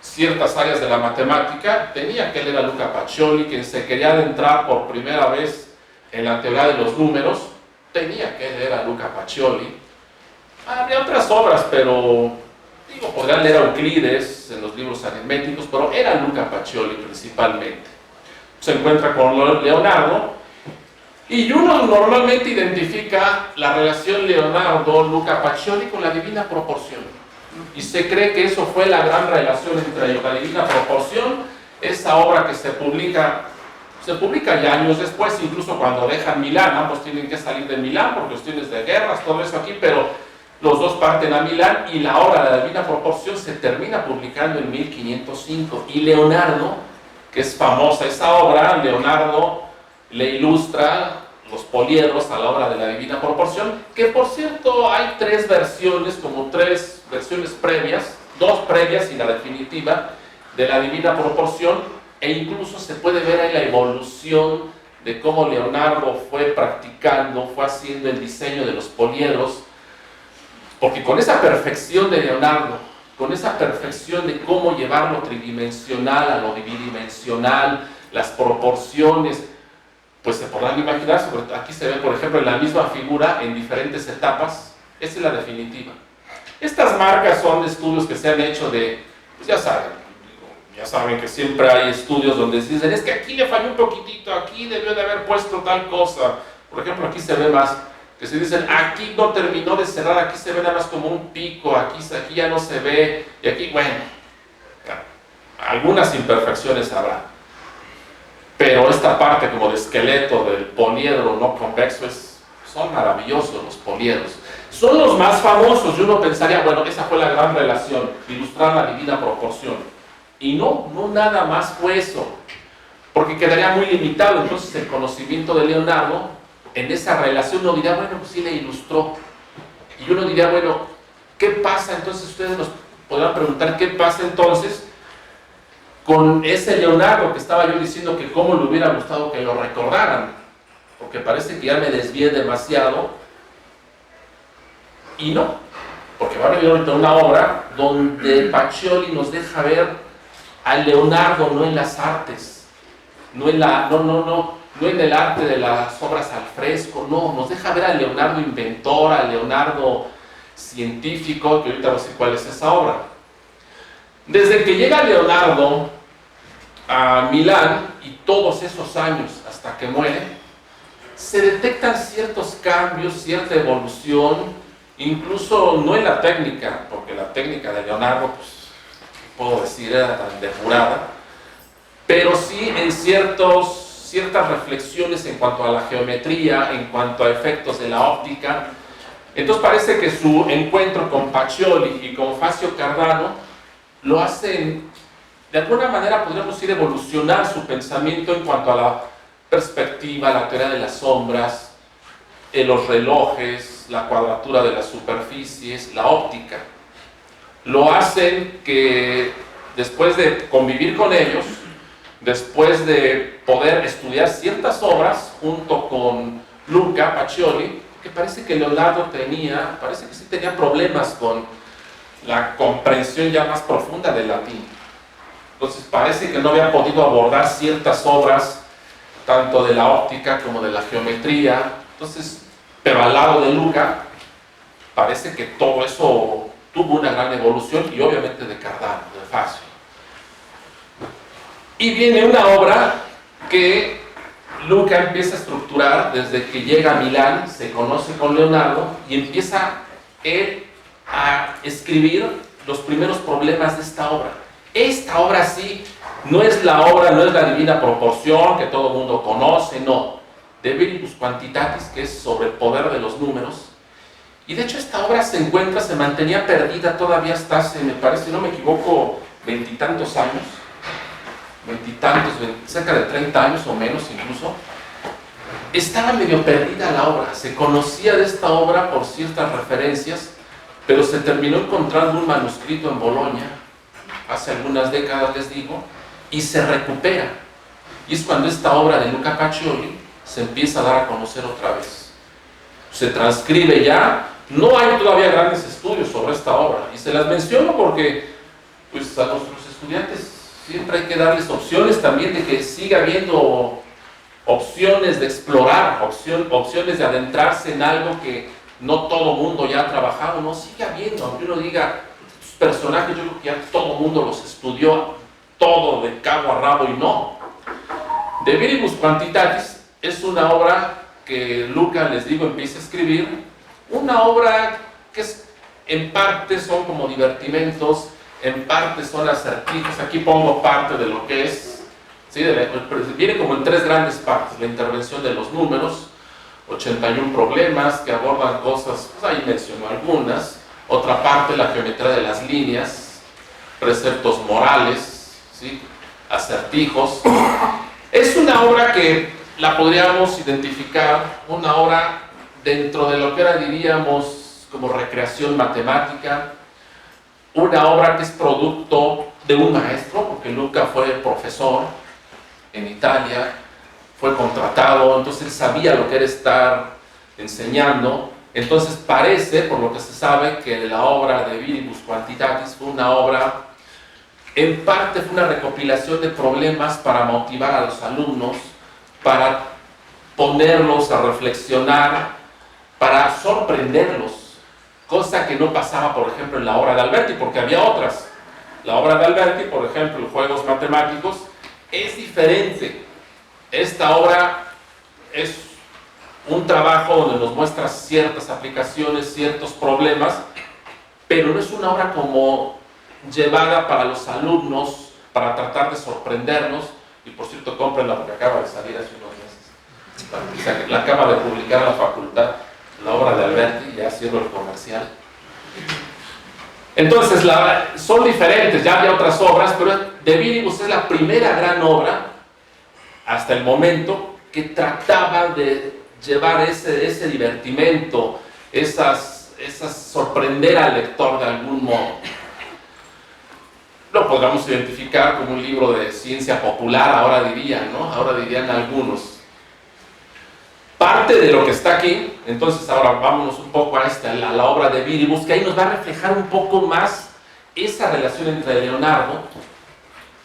ciertas áreas de la matemática tenía que leer a Luca Pacioli. Quien se quería adentrar por primera vez en la teoría de los números tenía que leer a Luca Pacioli. Había otras obras, pero digo, podrían leer a Euclides en los libros aritméticos, pero era Luca Pacioli principalmente. Se encuentra con Leonardo, y uno normalmente identifica la relación Leonardo-Luca Pacioli con la divina proporción. Y se cree que eso fue la gran relación entre ellos, la divina proporción, esa obra que se publica ya años después, incluso cuando dejan Milán. Ambos tienen que salir de Milán por cuestiones de guerras, todo eso aquí, pero los dos parten a Milán, y la obra de la divina proporción se termina publicando en 1505. Y Leonardo, que es famosa esa obra, Leonardo le ilustra los poliedros a la obra de la divina proporción, que por cierto hay tres versiones, como tres versiones previas, dos previas y la definitiva de la divina proporción, e incluso se puede ver ahí la evolución de cómo Leonardo fue practicando, fue haciendo el diseño de los poliedros, porque con esa perfección de Leonardo, con esa perfección de cómo llevar lo tridimensional a lo bidimensional, las proporciones, pues se podrán imaginar. Aquí se ve, por ejemplo, en la misma figura en diferentes etapas. Esta es la definitiva. Estas marcas son de estudios que se han hecho de, pues ya saben que siempre hay estudios donde se dicen, es que aquí le falló un poquitito, aquí debió de haber puesto tal cosa. Por ejemplo, aquí se ve más, que se dicen, aquí no terminó de cerrar, aquí se ve nada más como un pico, aquí ya no se ve, y aquí, bueno, algunas imperfecciones habrá. Pero esta parte como de esqueleto del poliedro no convexo son maravillosos los poliedros. Son los más famosos, y uno pensaría, bueno, esa fue la gran relación, ilustrar la divina proporción. Y no nada más fue eso, porque quedaría muy limitado entonces el conocimiento de Leonardo en esa relación. Uno diría, bueno, pues sí le ilustró. Y uno diría, bueno, ¿qué pasa? Entonces ustedes nos podrán preguntar, ¿qué pasa entonces con ese Leonardo que estaba yo diciendo que cómo le hubiera gustado que lo recordaran? Porque parece que ya me desvié demasiado. Y no, porque va a venir ahorita una obra donde Pacioli nos deja ver a Leonardo no en las artes, no en el arte de las obras al fresco, no, nos deja ver a Leonardo inventor, a Leonardo científico, que ahorita no sé cuál es esa obra. Desde que llega Leonardo a Milán y todos esos años hasta que muere, se detectan ciertos cambios, cierta evolución, incluso no en la técnica, porque la técnica de Leonardo, pues, puedo decir, era tan depurada, pero sí en ciertas reflexiones en cuanto a la geometría, en cuanto a efectos de la óptica. Entonces parece que su encuentro con Pacioli y con Fazio Cardano lo hacen, de alguna manera podríamos ir evolucionar su pensamiento en cuanto a la perspectiva, la teoría de las sombras, los relojes, la cuadratura de las superficies, la óptica. Lo hacen que después de convivir con ellos, después de poder estudiar ciertas obras junto con Luca Pacioli, que parece que Leonardo parece que sí tenía problemas con la comprensión ya más profunda del latín. Entonces parece que no había podido abordar ciertas obras, tanto de la óptica como de la geometría. Entonces, pero al lado de Luca, parece que todo eso tuvo una gran evolución, y obviamente de Cardano, de Fazio. Y viene una obra que Luca empieza a estructurar desde que llega a Milán, se conoce con Leonardo, y empieza él a escribir los primeros problemas de esta obra. Esta obra sí, no es la divina proporción que todo el mundo conoce, no. De Veribus Quantitatis, que es sobre el poder de los números. Y de hecho esta obra se mantenía perdida todavía hasta hace, me parece, si no me equivoco, veintitantos años, cerca de 30 años o menos incluso. estaba medio perdida la obra, se conocía de esta obra por ciertas referencias, pero se terminó encontrando un manuscrito en Bolonia, hace algunas décadas les digo, y se recupera. Y es cuando esta obra de Luca Pacioli se empieza a dar a conocer otra vez. Se transcribe ya, no hay todavía grandes estudios sobre esta obra, y se las menciono porque pues, a nuestros estudiantes siempre hay que darles opciones también de que siga habiendo opciones de explorar, opciones de adentrarse en algo que no todo mundo ya ha trabajado, no, sigue habiendo, aunque uno diga, estos personajes yo creo que ya todo mundo los estudió, todo de cabo a rabo, y no. De Viribus Quantitatis es una obra que Luca, les digo, empieza a escribir, una obra que es, en parte son como divertimentos, en parte son acertijos, aquí pongo parte de lo que es, ¿sí? Viene como en tres grandes partes: la intervención de los números, 81 problemas que abordan cosas, pues ahí menciono algunas, otra parte la geometría de las líneas, preceptos morales, ¿sí? Acertijos. Es una obra que la podríamos identificar, una obra dentro de lo que ahora diríamos como recreación matemática, una obra que es producto de un maestro, porque Luca fue profesor en Italia, fue contratado, entonces él sabía lo que era estar enseñando. Entonces parece, por lo que se sabe, que la obra de Viribus Quantitatis fue una obra, en parte fue una recopilación de problemas para motivar a los alumnos, para ponerlos a reflexionar, para sorprenderlos, cosa que no pasaba, por ejemplo, en la obra de Alberti, porque había otras. La obra de Alberti, por ejemplo, Juegos Matemáticos, es diferente. Esta obra es un trabajo donde nos muestra ciertas aplicaciones, ciertos problemas, pero no es una obra como llevada para los alumnos, para tratar de sorprendernos. Y por cierto, cómprenla porque acaba de salir hace unos meses. O sea, la acaba de publicar la facultad, la obra de Alberti, ya haciendo el comercial. Entonces, son diferentes, ya había otras obras, pero De Viribus es la primera gran obra, hasta el momento, que trataba de llevar ese divertimento, esas sorprender al lector de algún modo. Lo podríamos identificar como un libro de ciencia popular, ahora dirían, ¿no? Ahora dirían algunos. Parte de lo que está aquí, entonces ahora vámonos un poco a la obra de Viribus, que ahí nos va a reflejar un poco más esa relación entre Leonardo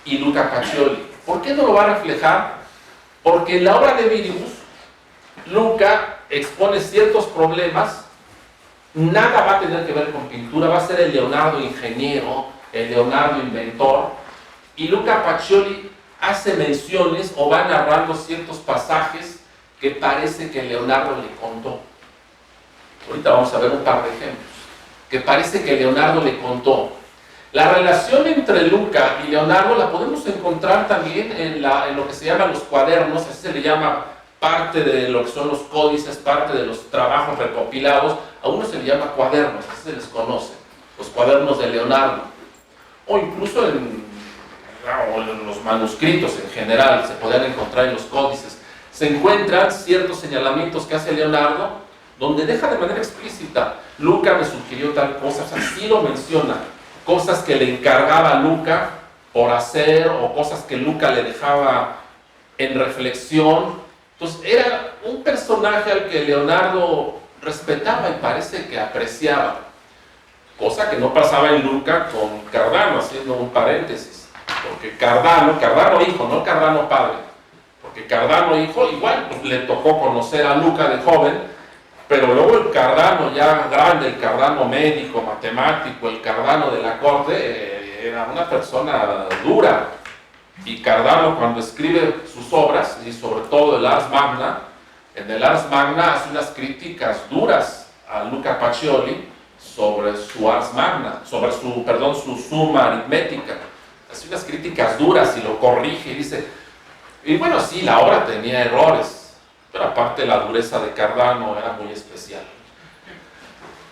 y Luca Pacioli. ¿Por qué no lo va a reflejar? Porque en la obra de Viribus, Luca expone ciertos problemas, nada va a tener que ver con pintura, va a ser el Leonardo ingeniero, el Leonardo inventor, y Luca Pacioli hace menciones o va narrando ciertos pasajes que parece que Leonardo le contó. Ahorita vamos a ver un par de ejemplos. Que parece que Leonardo le contó. La relación entre Luca y Leonardo la podemos encontrar también en lo que se llama los cuadernos, así se le llama parte de lo que son los códices, parte de los trabajos recopilados. A uno se le llama cuadernos, así se les conoce, los cuadernos de Leonardo. O incluso en los manuscritos en general, se podían encontrar en los códices. Se encuentran ciertos señalamientos que hace Leonardo, donde deja de manera explícita: Luca me sugirió tal cosa, o sea, sí lo menciona, cosas que le encargaba a Luca por hacer, o cosas que Luca le dejaba en reflexión. Entonces era un personaje al que Leonardo respetaba y parece que apreciaba, cosa que no pasaba en Luca con Cardano, haciendo un paréntesis, porque Cardano hijo, no Cardano padre, porque Cardano hijo igual pues, le tocó conocer a Luca de joven, pero luego el Cardano ya grande, el Cardano médico, matemático, el Cardano de la corte, era una persona dura. Y Cardano, cuando escribe sus obras, y sobre todo el Ars Magna, en el Ars Magna hace unas críticas duras a Luca Pacioli sobre su Ars Magna, sobre su Summa Aritmética. Hace unas críticas duras y lo corrige y dice, y bueno, sí, la obra tenía errores, pero aparte la dureza de Cardano era muy especial.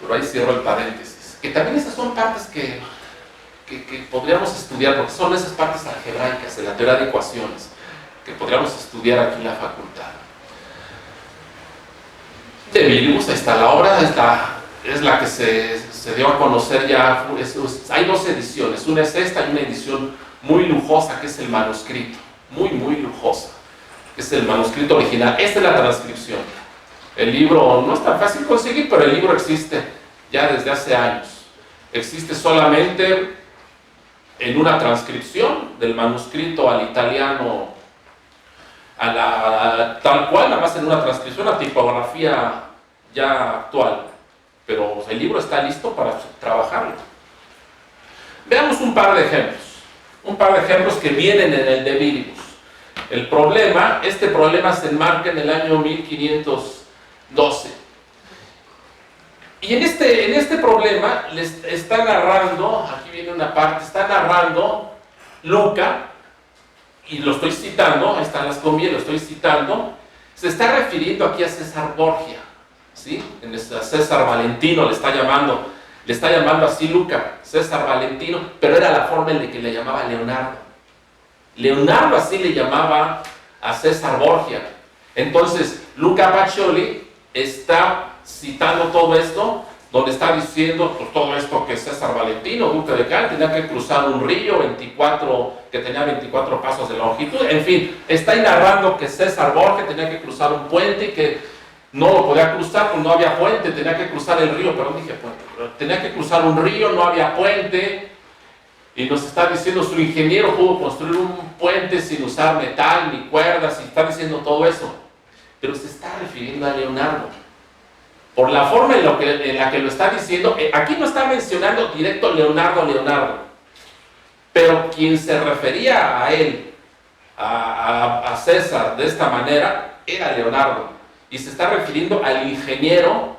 Pero ahí cierro el paréntesis. Que también esas son partes que podríamos estudiar, porque son esas partes algebraicas de la teoría de ecuaciones, que podríamos estudiar aquí en la facultad. De Viribus, ahí está la obra, es la que se dio a conocer ya. Hay dos ediciones, una es esta y una edición muy lujosa que es el manuscrito, muy lujosa, que es el manuscrito original. Esta es la transcripción. El libro no es tan fácil conseguir, pero el libro existe ya desde hace años. Existe solamente en una transcripción del manuscrito al italiano, tal cual, nada más en una transcripción, la tipografía ya actual. Pero el libro está listo para trabajarlo. Veamos un par de ejemplos que vienen en el De Viribus. Este problema se enmarca en el año 1512. Y en este problema les está narrando, aquí viene una parte, está narrando Luca, y lo estoy citando, ahí están las comillas, lo estoy citando, se está refiriendo aquí a César Borgia, ¿sí? A César Valentino le está llamando así Luca, César Valentino, pero era la forma en la que le llamaba Leonardo. Leonardo así le llamaba a César Borgia. Entonces, Luca Pacioli está citando todo esto, donde está diciendo pues, todo esto que César Valentino, duque de Cal, tenía que cruzar un río que tenía 24 pasos de longitud. En fin, está narrando que César Borgia tenía que cruzar un puente y que no lo podía cruzar, pues no había puente, tenía que cruzar el río, perdón, dije puente, tenía que cruzar un río, no había puente, y nos está diciendo su ingeniero pudo construir un puente sin usar metal ni cuerdas, y está diciendo todo eso, pero se está refiriendo a Leonardo. Por la forma en la que lo está diciendo, aquí no está mencionando directo Leonardo, pero quien se refería a él, a César, de esta manera, era Leonardo, y se está refiriendo al ingeniero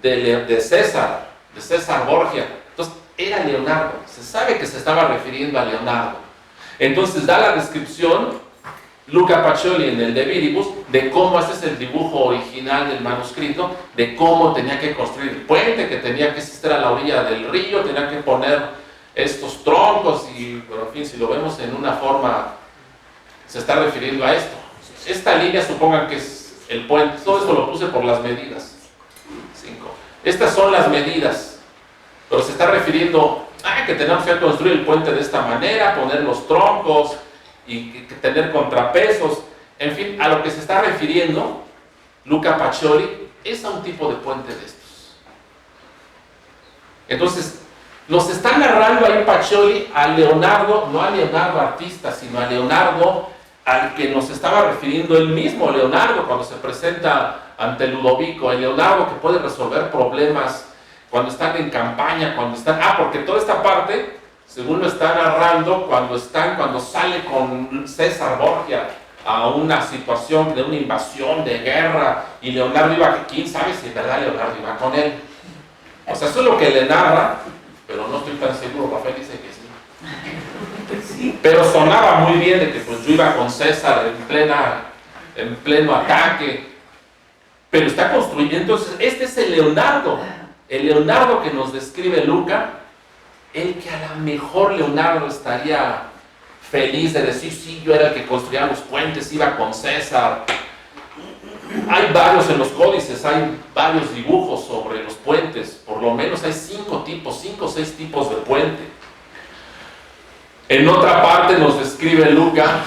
de César Borgia. Entonces, era Leonardo, se sabe que se estaba refiriendo a Leonardo. Entonces, da la descripción Luca Pacioli en el De Viribus, de cómo este es el dibujo original del manuscrito, de cómo tenía que construir el puente, que tenía que existir a la orilla del río, tenía que poner estos troncos, pero en fin, si lo vemos en una forma, se está refiriendo a esto. Esta línea, supongan que es el puente, todo esto lo puse por las medidas. 5. Estas son las medidas, pero se está refiriendo a que tenemos que construir el puente de esta manera, poner los troncos, y tener contrapesos, en fin, a lo que se está refiriendo Luca Pacioli es a un tipo de puente de estos. Entonces, nos está narrando ahí Pacioli a Leonardo, no a Leonardo artista, sino a Leonardo al que nos estaba refiriendo él mismo, Leonardo, cuando se presenta ante Ludovico, el Leonardo que puede resolver problemas cuando están en campaña, porque toda esta parte, según lo está narrando, cuando sale con César Borgia a una situación de una invasión, de guerra, y Leonardo iba, quién sabe si en verdad Leonardo iba con él. O sea, eso es lo que le narra, pero no estoy tan seguro, Rafael dice que sí. Pero sonaba muy bien de que pues yo iba con César en pleno ataque, pero está construyendo. Entonces, este es el Leonardo que nos describe Luca, el que a lo mejor Leonardo estaría feliz de decir, sí, yo era el que construía los puentes, iba con César. Hay varios en los códices, hay varios dibujos sobre los puentes, por lo menos hay 5 o 6 tipos de puente. En otra parte nos describe Luca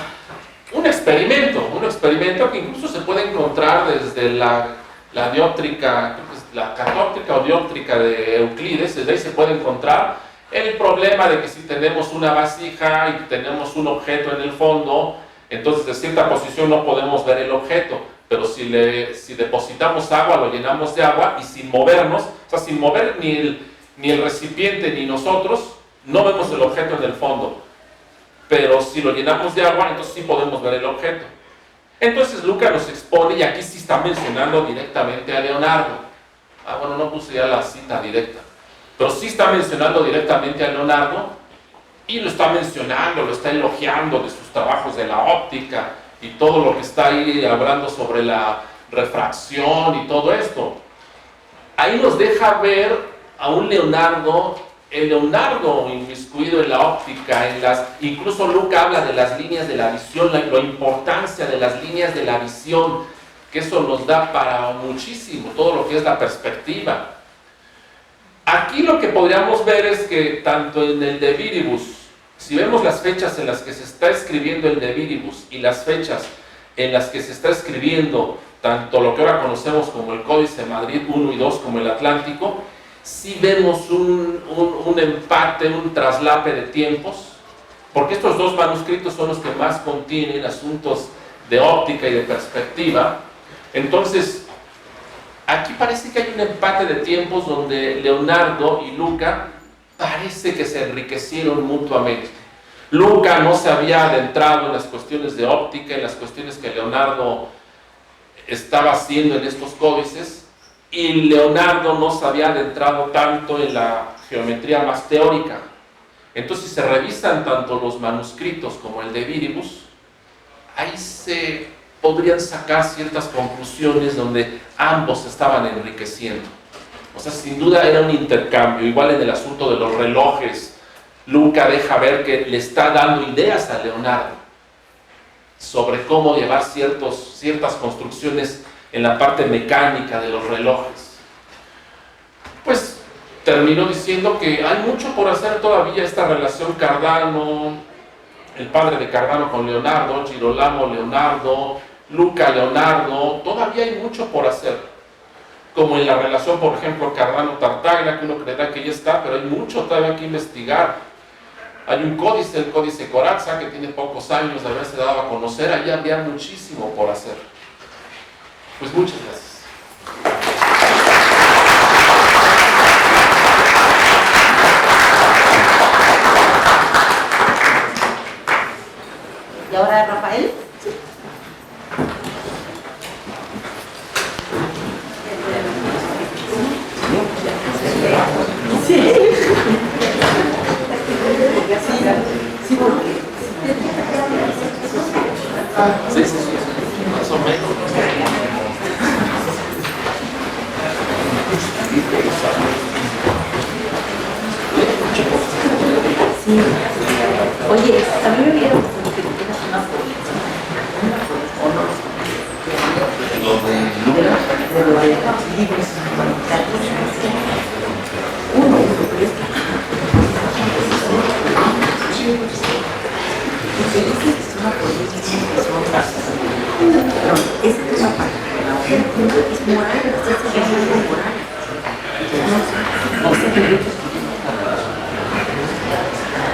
un experimento que incluso se puede encontrar desde la dióptrica, la catóptrica o dióptrica de Euclides, desde ahí se puede encontrar el problema de que si tenemos una vasija y tenemos un objeto en el fondo, entonces de cierta posición no podemos ver el objeto, pero si depositamos agua, lo llenamos de agua y sin movernos, o sea, sin mover ni el recipiente ni nosotros, no vemos el objeto en el fondo. Pero si lo llenamos de agua, entonces sí podemos ver el objeto. Entonces Luca nos expone, y aquí sí está mencionando directamente a Leonardo. Bueno, no puse ya la cita directa, pero sí está mencionando directamente a Leonardo, y lo está mencionando, lo está elogiando de sus trabajos de la óptica, y todo lo que está ahí hablando sobre la refracción y todo esto. Ahí nos deja ver a un Leonardo, el Leonardo inmiscuido en la óptica, incluso Luca habla de las líneas de la visión, la importancia de las líneas de la visión, que eso nos da para muchísimo, todo lo que es la perspectiva. Aquí lo que podríamos ver es que tanto en el De Viribus, si vemos las fechas en las que se está escribiendo el De Viribus y las fechas en las que se está escribiendo tanto lo que ahora conocemos como el Códice Madrid 1 y 2 como el Atlántico, sí vemos un empate, un traslape de tiempos, porque estos dos manuscritos son los que más contienen asuntos de óptica y de perspectiva. Entonces, aquí parece que hay un empate de tiempos donde Leonardo y Luca parece que se enriquecieron mutuamente. Luca no se había adentrado en las cuestiones de óptica, en las cuestiones que Leonardo estaba haciendo en estos códices, y Leonardo no se había adentrado tanto en la geometría más teórica. Entonces, si se revisan tanto los manuscritos como el De Viribus, ahí se podrían sacar ciertas conclusiones donde ambos estaban enriqueciendo. O sea, sin duda era un intercambio. Igual en el asunto de los relojes, Luca deja ver que le está dando ideas a Leonardo sobre cómo llevar ciertas construcciones en la parte mecánica de los relojes. Pues terminó diciendo que hay mucho por hacer todavía. Esta relación Cardano, el padre de Cardano con Leonardo, Girolamo Leonardo, Luca Leonardo, todavía hay mucho por hacer. Como en la relación, por ejemplo, Cardano-Tartaglia, que uno creerá que ya está, pero hay mucho todavía que investigar. Hay un códice, el Códice Corazza, que tiene pocos años de haberse dado a conocer. Allí habría muchísimo por hacer. Pues muchas gracias. Y ahora Rafael. Sí. Sí, porque. Sí, más o menos. Sí. Oye, a mí me vieron que tú tienes una foto. De los libros humanitarios. Uno, pero es que. Es una política, pero esa es una parte. Es moral, es moral.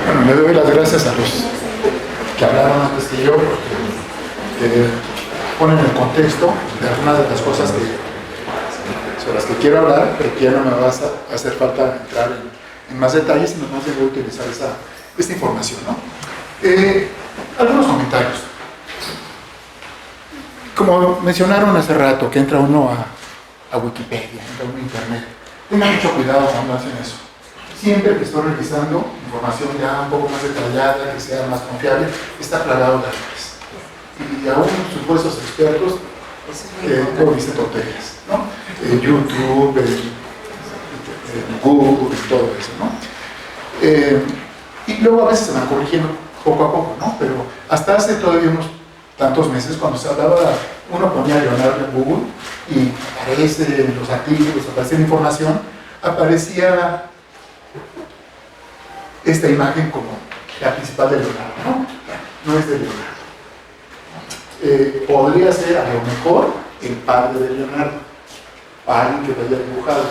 Bueno, le doy las gracias a los que hablaron antes que yo, porque ponen el contexto de algunas de las cosas sobre las que quiero hablar, pero que ya no me va a hacer falta entrar en más detalles, sino más bien voy a utilizar esta información, ¿no? Algunos comentarios. Como mencionaron hace rato, que entra uno a Wikipedia, entra uno a Internet, tengan mucho cuidado cuando hacen eso. Siempre que estoy revisando información ya un poco más detallada, que sea más confiable, está plagado de errores. Y aún supuestos expertos luego dicen tonterías, ¿no? YouTube, Google y todo eso, ¿no? Y luego a veces se van corrigiendo poco a poco, ¿no? Pero hasta hace todavía unos tantos meses, cuando se hablaba, uno ponía Leonardo en Google y aparece en los artículos, aparece la información, aparecía esta imagen como la principal de Leonardo, ¿no? No es de Leonardo. Podría ser a lo mejor el padre de Leonardo, alguien que lo haya dibujado,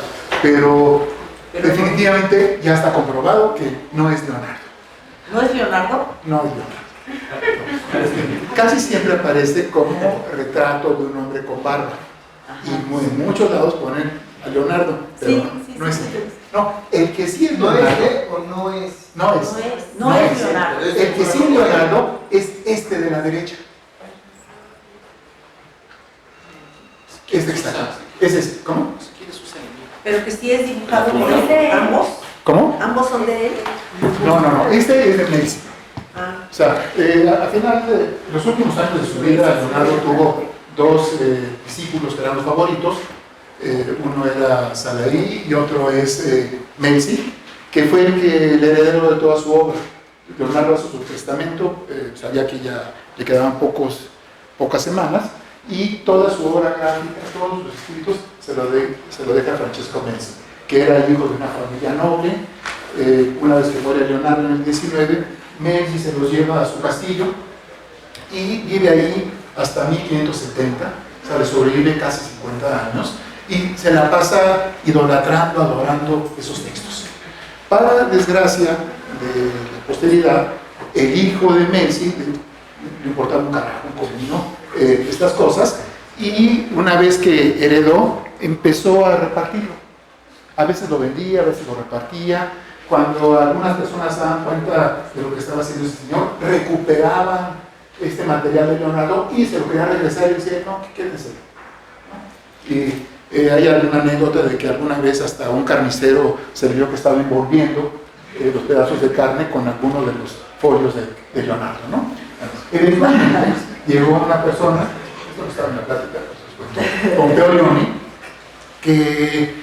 pero definitivamente ya está comprobado que no es Leonardo. ¿No es Leonardo? No es Leonardo. No. Casi siempre aparece como retrato de un hombre con barba. Y en muchos lados ponen a Leonardo, pero Sí, no es sí. él. No, el que sí es ¿No Leonardo. es o no es? No es. No es Leonardo. El que sí es Leonardo es este de la derecha. Este que está acá. Ese es. ¿Cómo? Pero que sí es dibujado por él. ¿Ambos? ¿Cómo? ¿Ambos son de él? No. Este es de Messi. Ah. O sea, al final de los últimos años de su vida, Leonardo tuvo dos discípulos que eran los favoritos. Uno era Salerí y otro es Messi, que fue el heredero de toda su obra. Leonardo hizo su testamento, sabía que ya le quedaban pocas semanas, y toda su obra gráfica, todos sus escritos se lo deja Francesco Menzi, que era el hijo de una familia noble. Una vez que muere Leonardo en el 19, Menzi se los lleva a su castillo y vive ahí hasta 1570, o sea, le sobrevive casi 50 años y se la pasa idolatrando, adorando esos textos. Para desgracia de la posteridad, el hijo de Menzi le importaba un carajo, un comino, estas cosas, y una vez que heredó, empezó a repartirlo. A veces lo vendía, a veces lo repartía. Cuando algunas personas se dan cuenta de lo que estaba haciendo ese señor, recuperaban este material de Leonardo y se lo querían regresar y decían, no, quédense. Y hay alguna anécdota de que alguna vez hasta un carnicero se vio que estaba envolviendo los pedazos de carne con algunos de los folios de Leonardo, ¿no? Eventualmente llegó una persona, esto no estaba en la plática, Pompeo Leoni, que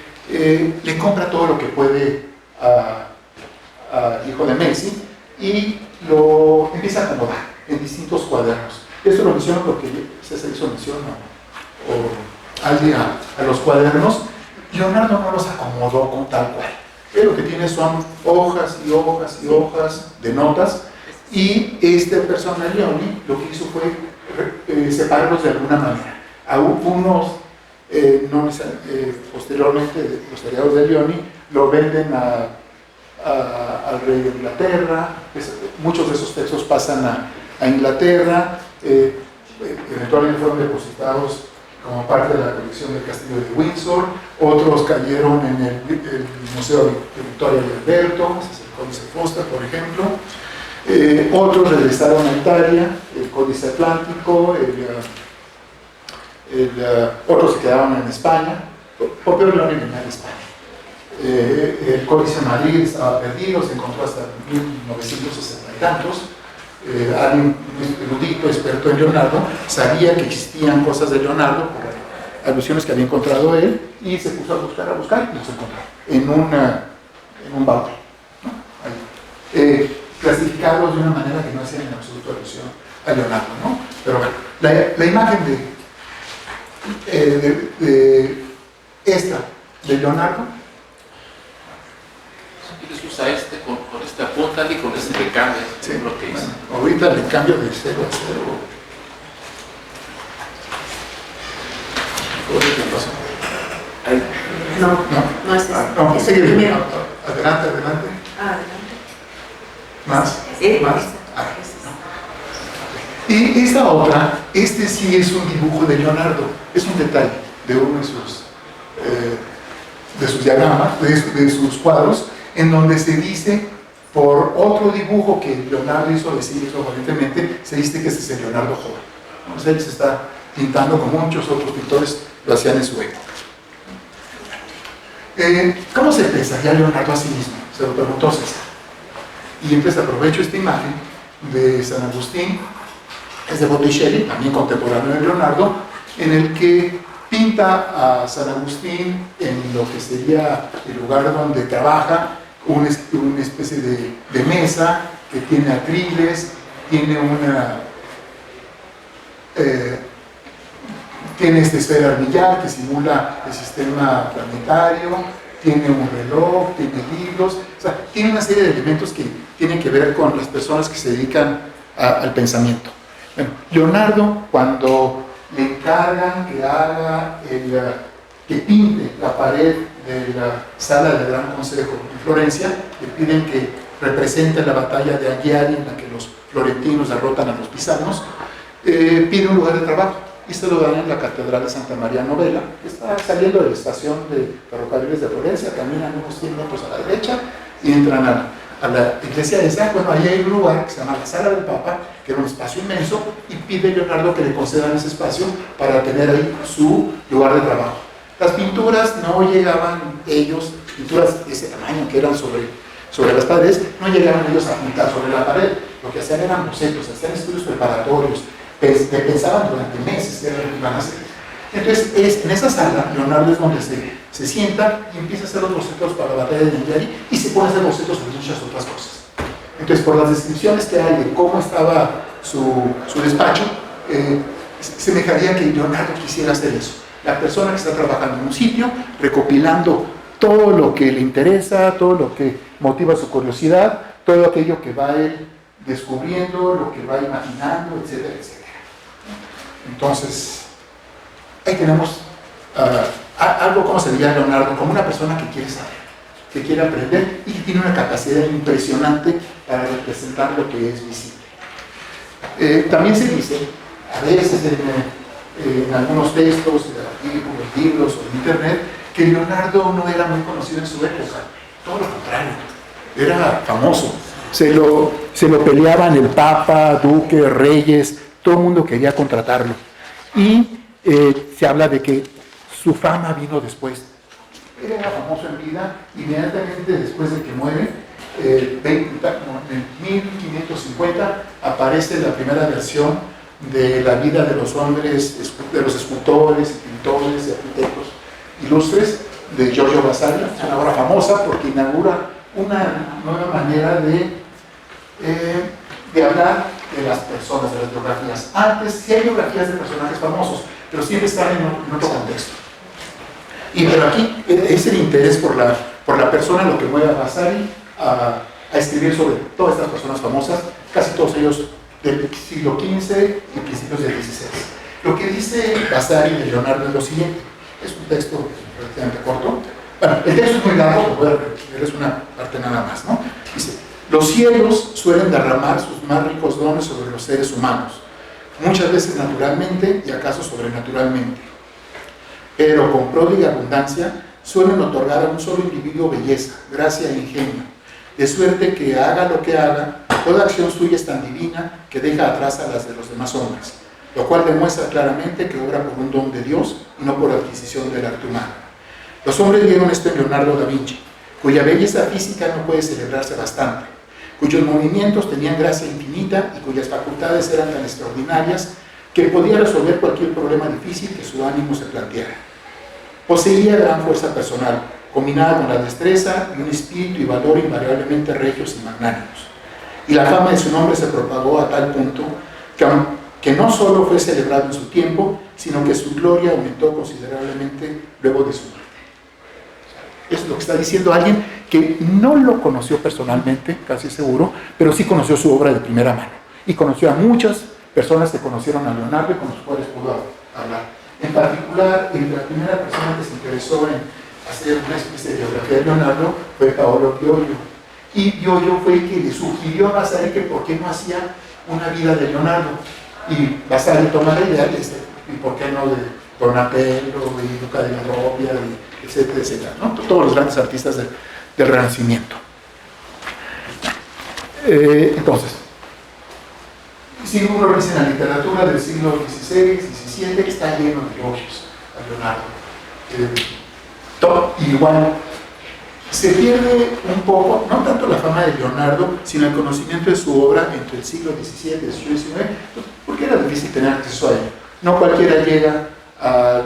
le compra todo lo que puede al hijo de Menzi y lo empieza a acomodar en distintos cuadernos. Esto lo menciono porque César hizo mención a los cuadernos. Leonardo no los acomodó con tal cual. Él lo que tiene son hojas y hojas y hojas de notas, y este personaje Leoni lo que hizo fue separarlos de alguna manera. Algunos posteriormente los seriados de Leoni lo venden al rey de Inglaterra. Muchos de esos textos pasan a Inglaterra, eventualmente fueron depositados como parte de la colección del castillo de Windsor, otros cayeron en el Museo de Victoria y Alberto, ese es el Códice Foster, por ejemplo. Otros regresaron a Italia, el Códice Atlántico, otros se quedaron en España. Pompeo Leoni venía de España. El Códice Madrid estaba perdido, se encontró hasta 1960 y tantos. Alguien erudito, experto en Leonardo, sabía que existían cosas de Leonardo por alusiones que había encontrado él, y se puso a buscar y los encontró en un baúl, ¿no? Clasificados de una manera que no hacían en absoluto alusión a Leonardo, ¿no? Pero bueno, la imagen de Leonardo. ¿Quieres usar con este apúntale y con este recambio? Sí, Lo que hice. bueno, ahorita le cambio de 0 a 0. ¿Qué pasó? Ahí. No es ese. No, Es sigue el primero. adelante. Adelante. Más. Sí, Más. Y esta otra, este sí es un dibujo de Leonardo, es un detalle de uno de sus diagramas, de sus cuadros, en donde se dice, por otro dibujo que Leonardo hizo decir aparentemente, se dice que este es el Leonardo joven. Entonces él se está pintando como muchos otros pintores lo hacían en su época. ¿Cómo se pensaría Leonardo a sí mismo? Se lo preguntó César. Y entonces aprovecho esta imagen de San Agustín, es de Botticelli, también contemporáneo de Leonardo, en el que pinta a San Agustín en lo que sería el lugar donde trabaja, una especie de mesa que tiene atriles, tiene esta esfera armillar que simula el sistema planetario, tiene un reloj, tiene libros, o sea, tiene una serie de elementos que tienen que ver con las personas que se dedican al pensamiento. Bueno, Leonardo, cuando le encargan que pinte la pared de la sala del Gran Consejo en Florencia, le piden que represente la batalla de Aghiari en la que los florentinos derrotan a los pisanos, pide un lugar de trabajo y se lo dan en la Catedral de Santa María Novella, que está saliendo de la estación de ferrocarriles de Florencia, caminan unos 100 metros a la derecha y entran a la iglesia de San. Bueno, ahí hay un lugar que se llama la Sala del Papa, que era un espacio inmenso, y pide Leonardo que le concedan ese espacio para tener ahí su lugar de trabajo. Las pinturas no llegaban ellos, pinturas de ese tamaño que eran sobre las paredes, no llegaban ellos a pintar sobre la pared. Lo que hacían eran bocetos, hacían estudios preparatorios, pensaban durante meses qué era lo que iban a hacer. Entonces, en esa sala, Leonardo es donde se sienta y empieza a hacer los bocetos para la batalla de Aghiari y se pone a hacer bocetos de muchas otras cosas. Entonces, por las descripciones que hay de cómo estaba su despacho, semejaría que Leonardo quisiera hacer eso. La persona que está trabajando en un sitio, recopilando todo lo que le interesa, todo lo que motiva su curiosidad, todo aquello que va él descubriendo, lo que va imaginando, etcétera, etcétera. Entonces, ahí tenemos algo, como se diría Leonardo, como una persona que quiere saber, que quiere aprender y que tiene una capacidad impresionante para representar lo que es visible. También se dice, a veces en algunos textos, artículos, libros o en internet, que Leonardo no era muy conocido en su época, todo lo contrario, era famoso. Se lo peleaban el Papa, duques, reyes, todo el mundo quería contratarlo. Y se habla de que su fama vino después. Él era famoso en vida, inmediatamente después de que muere, en 1550 aparece la primera versión de la vida de los hombres, de los escultores, pintores y arquitectos ilustres de Giorgio Vasari. Es una obra famosa porque inaugura una nueva manera de hablar de las personas, de las biografías. Antes sí hay biografías de personajes famosos, pero siempre están en otro contexto. Pero aquí es el interés por la persona lo que mueve a Vasari a escribir sobre todas estas personas famosas, casi todos ellos del siglo XV y principios del XVI. Lo que dice Vasari de Leonardo es lo siguiente, es un texto relativamente corto. Bueno, el texto es muy largo, voy a leerles una parte nada más, ¿no? Dice: los cielos suelen derramar sus más ricos dones sobre los seres humanos, muchas veces naturalmente y acaso sobrenaturalmente, pero con pródiga abundancia suelen otorgar a un solo individuo belleza, gracia e ingenio, de suerte que haga lo que haga, toda acción suya es tan divina que deja atrás a las de los demás hombres, lo cual demuestra claramente que obra por un don de Dios y no por adquisición del arte humano. Los hombres vieron esto en Leonardo da Vinci, cuya belleza física no puede celebrarse bastante, cuyos movimientos tenían gracia infinita y cuyas facultades eran tan extraordinarias que podía resolver cualquier problema difícil que su ánimo se planteara. Poseía gran fuerza personal, combinada con la destreza y un espíritu y valor invariablemente regios y magnánimos. Y la fama de su nombre se propagó a tal punto que no solo fue celebrado en su tiempo, sino que su gloria aumentó considerablemente luego de su muerte. Eso es lo que está diciendo alguien que no lo conoció personalmente, casi seguro, pero sí conoció su obra de primera mano. Y conoció a muchas personas que conocieron a Leonardo y con los cuales pudo hablar. En particular, la primera persona que se interesó en hacer una especie de biografía de Leonardo fue Paolo Giorgio. Y Giorgio fue el que le sugirió a Vasari que por qué no hacía una vida de Leonardo. Y Vasari toma la idea de y por qué no de Donatello y Luca de la Robbia, etcétera, etcétera, ¿no? Todos los grandes artistas del Renacimiento. Entonces, si uno revisa en la literatura del siglo XVI, XVII, está lleno de elogios a Leonardo. Igual, se pierde un poco, no tanto la fama de Leonardo, sino el conocimiento de su obra entre el siglo XVII y el siglo XIX, porque era difícil tener acceso a ello. No cualquiera llega a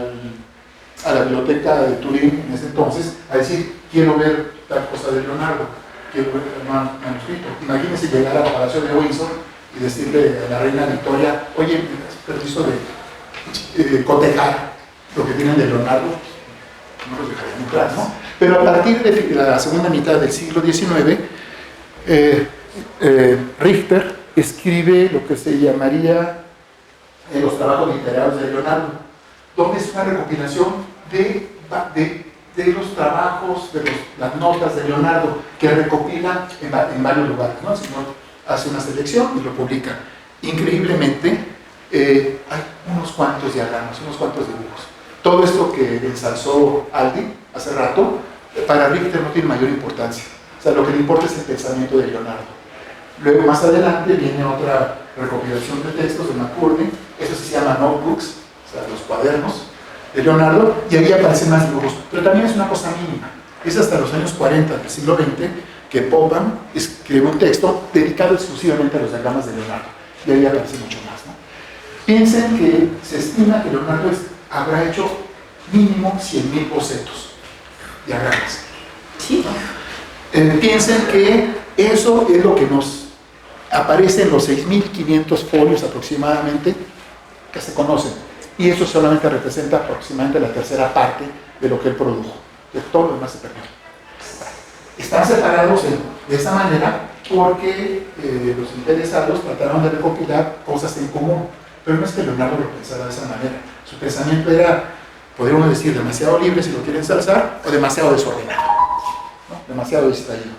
la biblioteca de Turín en ese entonces a decir, quiero ver tal cosa de Leonardo, quiero ver el manuscrito. Imagínense llegar al Palacio de Windsor y decirle a la reina Victoria, oye, ¿me das permiso de cotejar lo que tienen de Leonardo? No los dejarían entrar, ¿no? Pero a partir de la segunda mitad del siglo XIX, Richter escribe lo que se llamaría los trabajos literarios de Leonardo, donde es una recopilación de los trabajos, de las notas de Leonardo, que recopila en varios lugares, ¿no? Si no, hace una selección y lo publica. Increíblemente, hay unos cuantos diagramas, unos cuantos dibujos. Todo esto que ensalzó Aldi hace rato, para Richter no tiene mayor importancia. O sea, lo que le importa es el pensamiento de Leonardo. Luego, más adelante, viene otra recopilación de textos de McCurdy, eso se llama notebooks, o sea, los cuadernos de Leonardo, y ahí aparecen más dibujos. Pero también es una cosa mínima. Es hasta los años 40 del siglo XX que Popham escribe un texto dedicado exclusivamente a los diagramas de Leonardo. Y ahí aparece mucho más, ¿no? Piensen que se estima que Leonardo habrá hecho mínimo 100.000 bocetos, diagramas. Sí. Piensen que eso es lo que nos aparece en los 6.500 folios aproximadamente que se conocen. Y eso solamente representa aproximadamente la tercera parte de lo que él produjo. De todo lo demás se perdió. Están separados de esa manera porque los interesados trataron de recopilar cosas en común. Pero no es que Leonardo lo pensara de esa manera. Su pensamiento era, podríamos decir, demasiado libre si lo quieren ensalzar, o demasiado desordenado, ¿no? Demasiado distraído,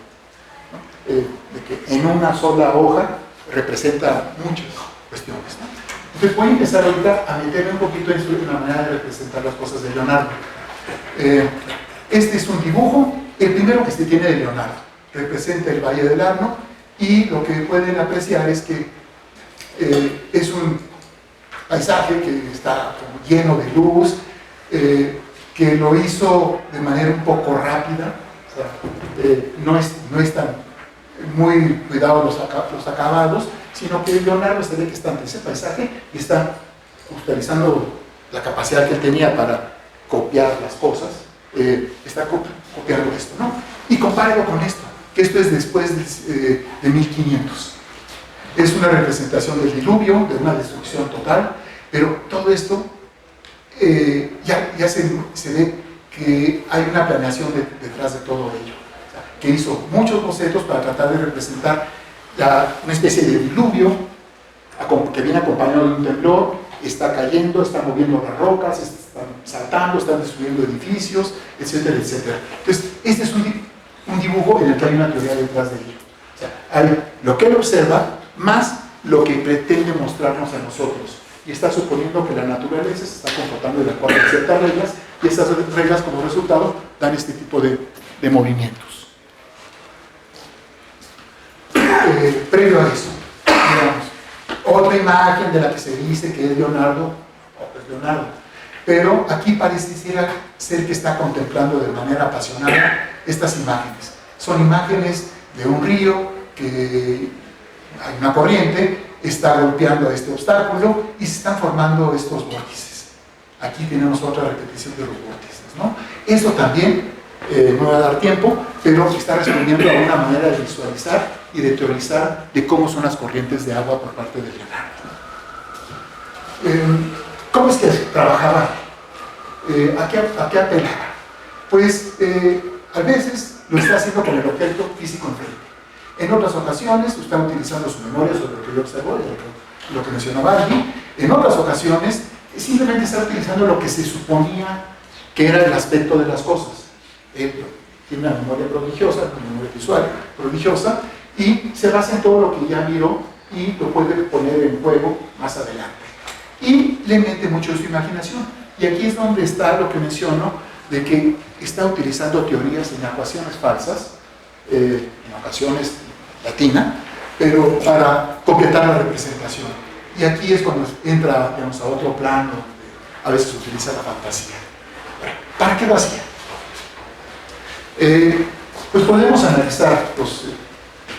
¿no? De que en una sola hoja representa muchas cuestiones, ¿no? Entonces voy a empezar ahorita a meterme un poquito en la manera de representar las cosas de Leonardo. Este es un dibujo, el primero que se tiene de Leonardo. Representa el Valle del Arno y lo que pueden apreciar es que es un paisaje que está como lleno de luz, que lo hizo de manera un poco rápida, o sea, no es tan muy cuidados los acabados, sino que Leonardo se ve que está ante ese paisaje y está utilizando la capacidad que él tenía para copiar las cosas, está copiando esto, ¿no? Y compárelo con esto, que esto es después de 1500. Es una representación del diluvio, de una destrucción total, pero todo esto ya se ve que hay una planeación detrás de todo ello, o sea, que hizo muchos bocetos para tratar de representar una especie de diluvio que viene acompañado de un temblor, está cayendo, está moviendo las rocas, están saltando, están destruyendo edificios, etcétera, etcétera. Entonces, este es un dibujo en el que hay una teoría detrás de ello. O sea, hay lo que él observa más lo que pretende mostrarnos a nosotros. Y está suponiendo que la naturaleza se está comportando de acuerdo a ciertas reglas, y esas reglas como resultado dan este tipo de movimientos. Previo a eso, digamos, otra imagen de la que se dice que es Leonardo, pero aquí pareciera ser que está contemplando de manera apasionada estas imágenes. Son imágenes de un río que hay una corriente, está golpeando a este obstáculo y se están formando estos vórtices. Aquí tenemos otra repetición de los vórtices, ¿no? Eso también no va a dar tiempo, pero está respondiendo a una manera de visualizar y de teorizar de cómo son las corrientes de agua por parte de Leonardo. ¿Cómo es que trabajaba? ¿A qué apelaba? Pues a veces lo está haciendo con el objeto físico enfrente. En otras ocasiones está utilizando su memoria sobre lo que yo observo, lo que mencionaba Andy. En otras ocasiones simplemente está utilizando lo que se suponía que era el aspecto de las cosas. Él tiene una memoria prodigiosa, una memoria visual prodigiosa, y se basa en todo lo que ya miró y lo puede poner en juego más adelante. Y le mete mucho su imaginación. Y aquí es donde está lo que menciono, de que está utilizando teorías en ecuaciones falsas, en ocasiones latina, pero para completar la representación. Y aquí es cuando entra, digamos, a otro plano, donde a veces utiliza la fantasía. ¿Para qué lo hacía? Pues podemos analizar los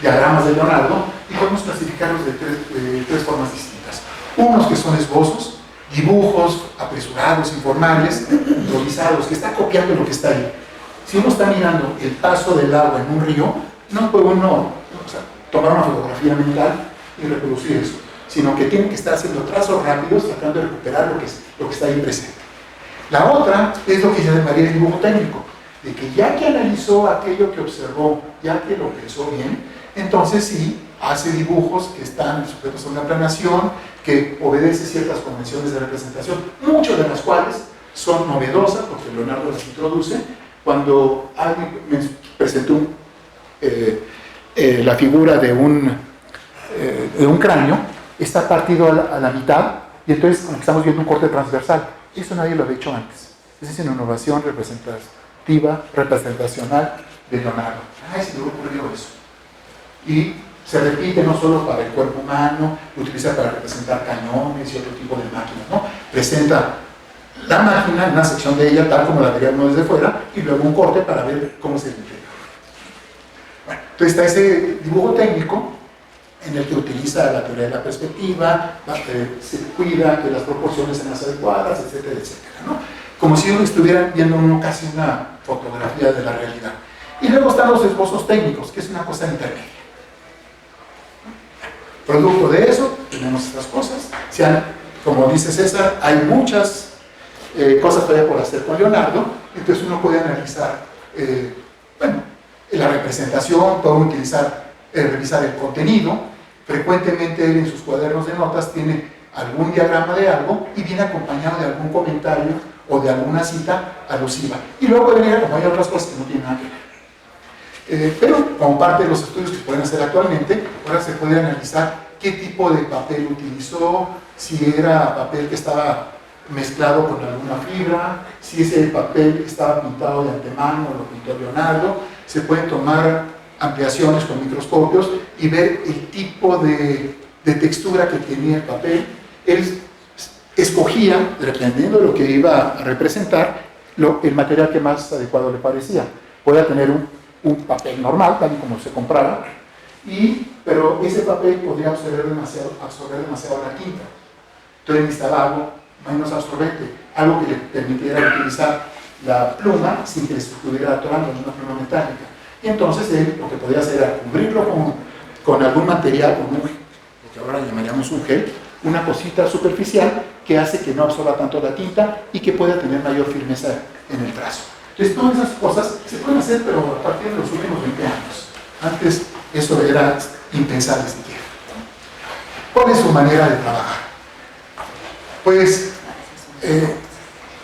diagramas de Leonardo y podemos clasificarlos de tres formas distintas. Unos que son esbozos, dibujos apresurados, informales, improvisados, que está copiando lo que está ahí. Si uno está mirando el paso del agua en un río, no puede uno tomar una fotografía mental y reproducir eso, sino que tiene que estar haciendo trazos rápidos tratando de recuperar lo que está ahí presente. La otra es lo que se llamaría el dibujo técnico, de que ya que analizó aquello que observó, ya que lo pensó bien, entonces sí hace dibujos que están sujetos a una planeación, que obedece ciertas convenciones de representación, muchas de las cuales son novedosas, porque Leonardo las introduce. Cuando alguien me presentó la figura de un cráneo, está partido a la mitad, y entonces como que estamos viendo un corte transversal. Eso nadie lo había hecho antes. Esa es una innovación representacional de Leonardo. Ay, se me ocurrió eso. Y se repite no solo para el cuerpo humano, lo utiliza para representar cañones y otro tipo de máquinas, ¿no? Presenta la máquina, una sección de ella, tal como la veríamos desde fuera, y luego un corte para ver cómo se integra. Bueno, entonces está ese dibujo técnico en el que utiliza la teoría de la perspectiva, se cuida que las proporciones sean las adecuadas, etcétera, etcétera, ¿no? Como si uno estuviera viendo casi una fotografía de la realidad. Y luego están los esbozos técnicos, que es una cosa intermedia. Producto de eso, tenemos estas cosas. Se han como dice César, hay muchas cosas todavía por hacer con Leonardo, entonces uno puede analizar, bueno, la representación, puede utilizar, revisar el contenido. Frecuentemente él en sus cuadernos de notas tiene algún diagrama de algo y viene acompañado de algún comentario o de alguna cita alusiva. Y luego puede venir como hay otras cosas que no tienen nada que ver. Pero como parte de los estudios que se pueden hacer actualmente, ahora se puede analizar qué tipo de papel utilizó, si era papel que estaba mezclado con alguna fibra, si ese papel estaba pintado de antemano o lo pintó Leonardo. Se pueden tomar ampliaciones con microscopios y ver el tipo de textura que tenía el papel. Él escogía, dependiendo de lo que iba a representar, el material que más adecuado le parecía. Podía tener un papel normal, tal y como se compraba, pero ese papel podría absorber demasiado la tinta. Entonces necesitaba algo menos absorbente, algo que le permitiera utilizar la pluma sin que le estuviera atorando en una pluma metálica. Y entonces él lo que podía hacer era cubrirlo con algún material, con lo que ahora llamaríamos un gel, una cosita superficial que hace que no absorba tanto la tinta y que pueda tener mayor firmeza en el trazo. Entonces todas esas cosas se pueden hacer, pero a partir de los últimos 20 años. Antes eso era impensable siquiera. ¿Cuál es su manera de trabajar? Pues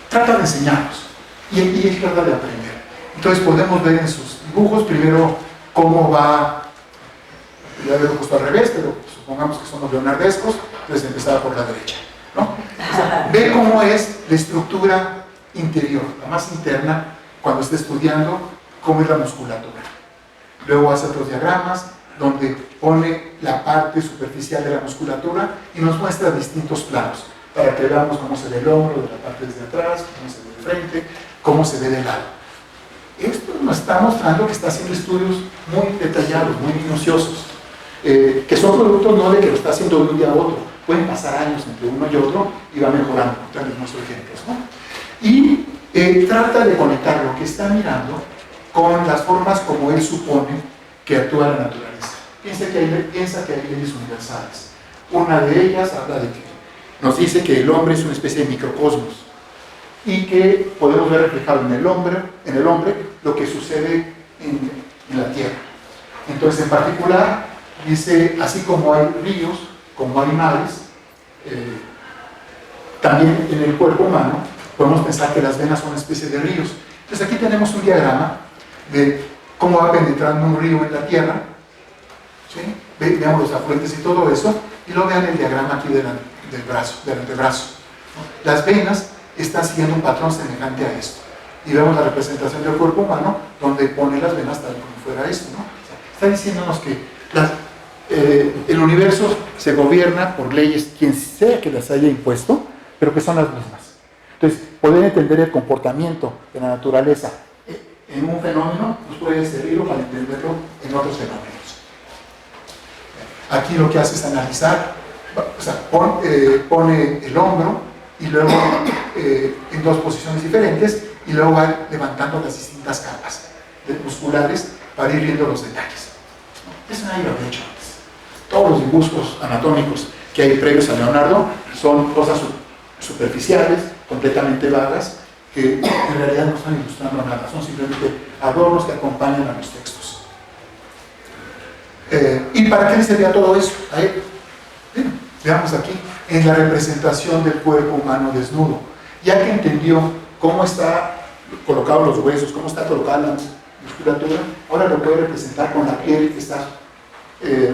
trata de enseñarnos y es trata de aprender. Entonces podemos ver en sus dibujos primero cómo va, ya lo he puesto al revés, pero supongamos que son los leonardescos, entonces empezaba por la derecha, ¿no? O sea, ve cómo es la estructura interior, la más interna, cuando está estudiando cómo es la musculatura. Luego hace otros diagramas donde pone la parte superficial de la musculatura y nos muestra distintos planos, para que veamos cómo se ve el hombro, de la parte desde atrás, cómo se ve de frente, cómo se ve de lado. Esto nos está mostrando que está haciendo estudios muy detallados, muy minuciosos, que son productos no de que lo está haciendo de un día a otro, pueden pasar años entre uno y otro y va mejorando. Ahorita les muestro ejemplos, ¿no? Y trata de conectar lo que está mirando con las formas como él supone que actúa la naturaleza. Piensa que hay leyes universales. Una de ellas habla de que nos dice que el hombre es una especie de microcosmos y que podemos ver reflejado en el hombre lo que sucede en la tierra. Entonces, en particular, dice, así como hay ríos, como hay mares, también en el cuerpo humano podemos pensar que las venas son una especie de ríos. Entonces, aquí tenemos un diagrama de cómo va penetrando un río en la tierra, ¿sí? Veamos los afluentes y todo eso, y luego vean el diagrama aquí del antebrazo. Las venas están siguiendo un patrón semejante a esto. Y vemos la representación del cuerpo humano donde pone las venas tal como fuera esto, ¿no? O sea, está diciéndonos que el universo se gobierna por leyes, quien sea que las haya impuesto, pero que son las mismas. Entonces, poder entender el comportamiento de la naturaleza en un fenómeno nos puede servirlo para entenderlo en otros fenómenos. Aquí lo que hace es analizar, o sea, pone el hombro y luego en dos posiciones diferentes y luego va levantando las distintas capas musculares para ir viendo los detalles. Eso nadie lo había hecho antes. Todos los dibujos anatómicos que hay previos a Leonardo son cosas superficiales, completamente vagas, que en realidad no están ilustrando nada, son simplemente adornos que acompañan a los textos. ¿Y para qué le servía todo eso? Bien, veamos aquí, en la representación del cuerpo humano desnudo. Ya que entendió cómo está colocados los huesos, cómo está colocada la musculatura, ahora lo puede representar con la piel que está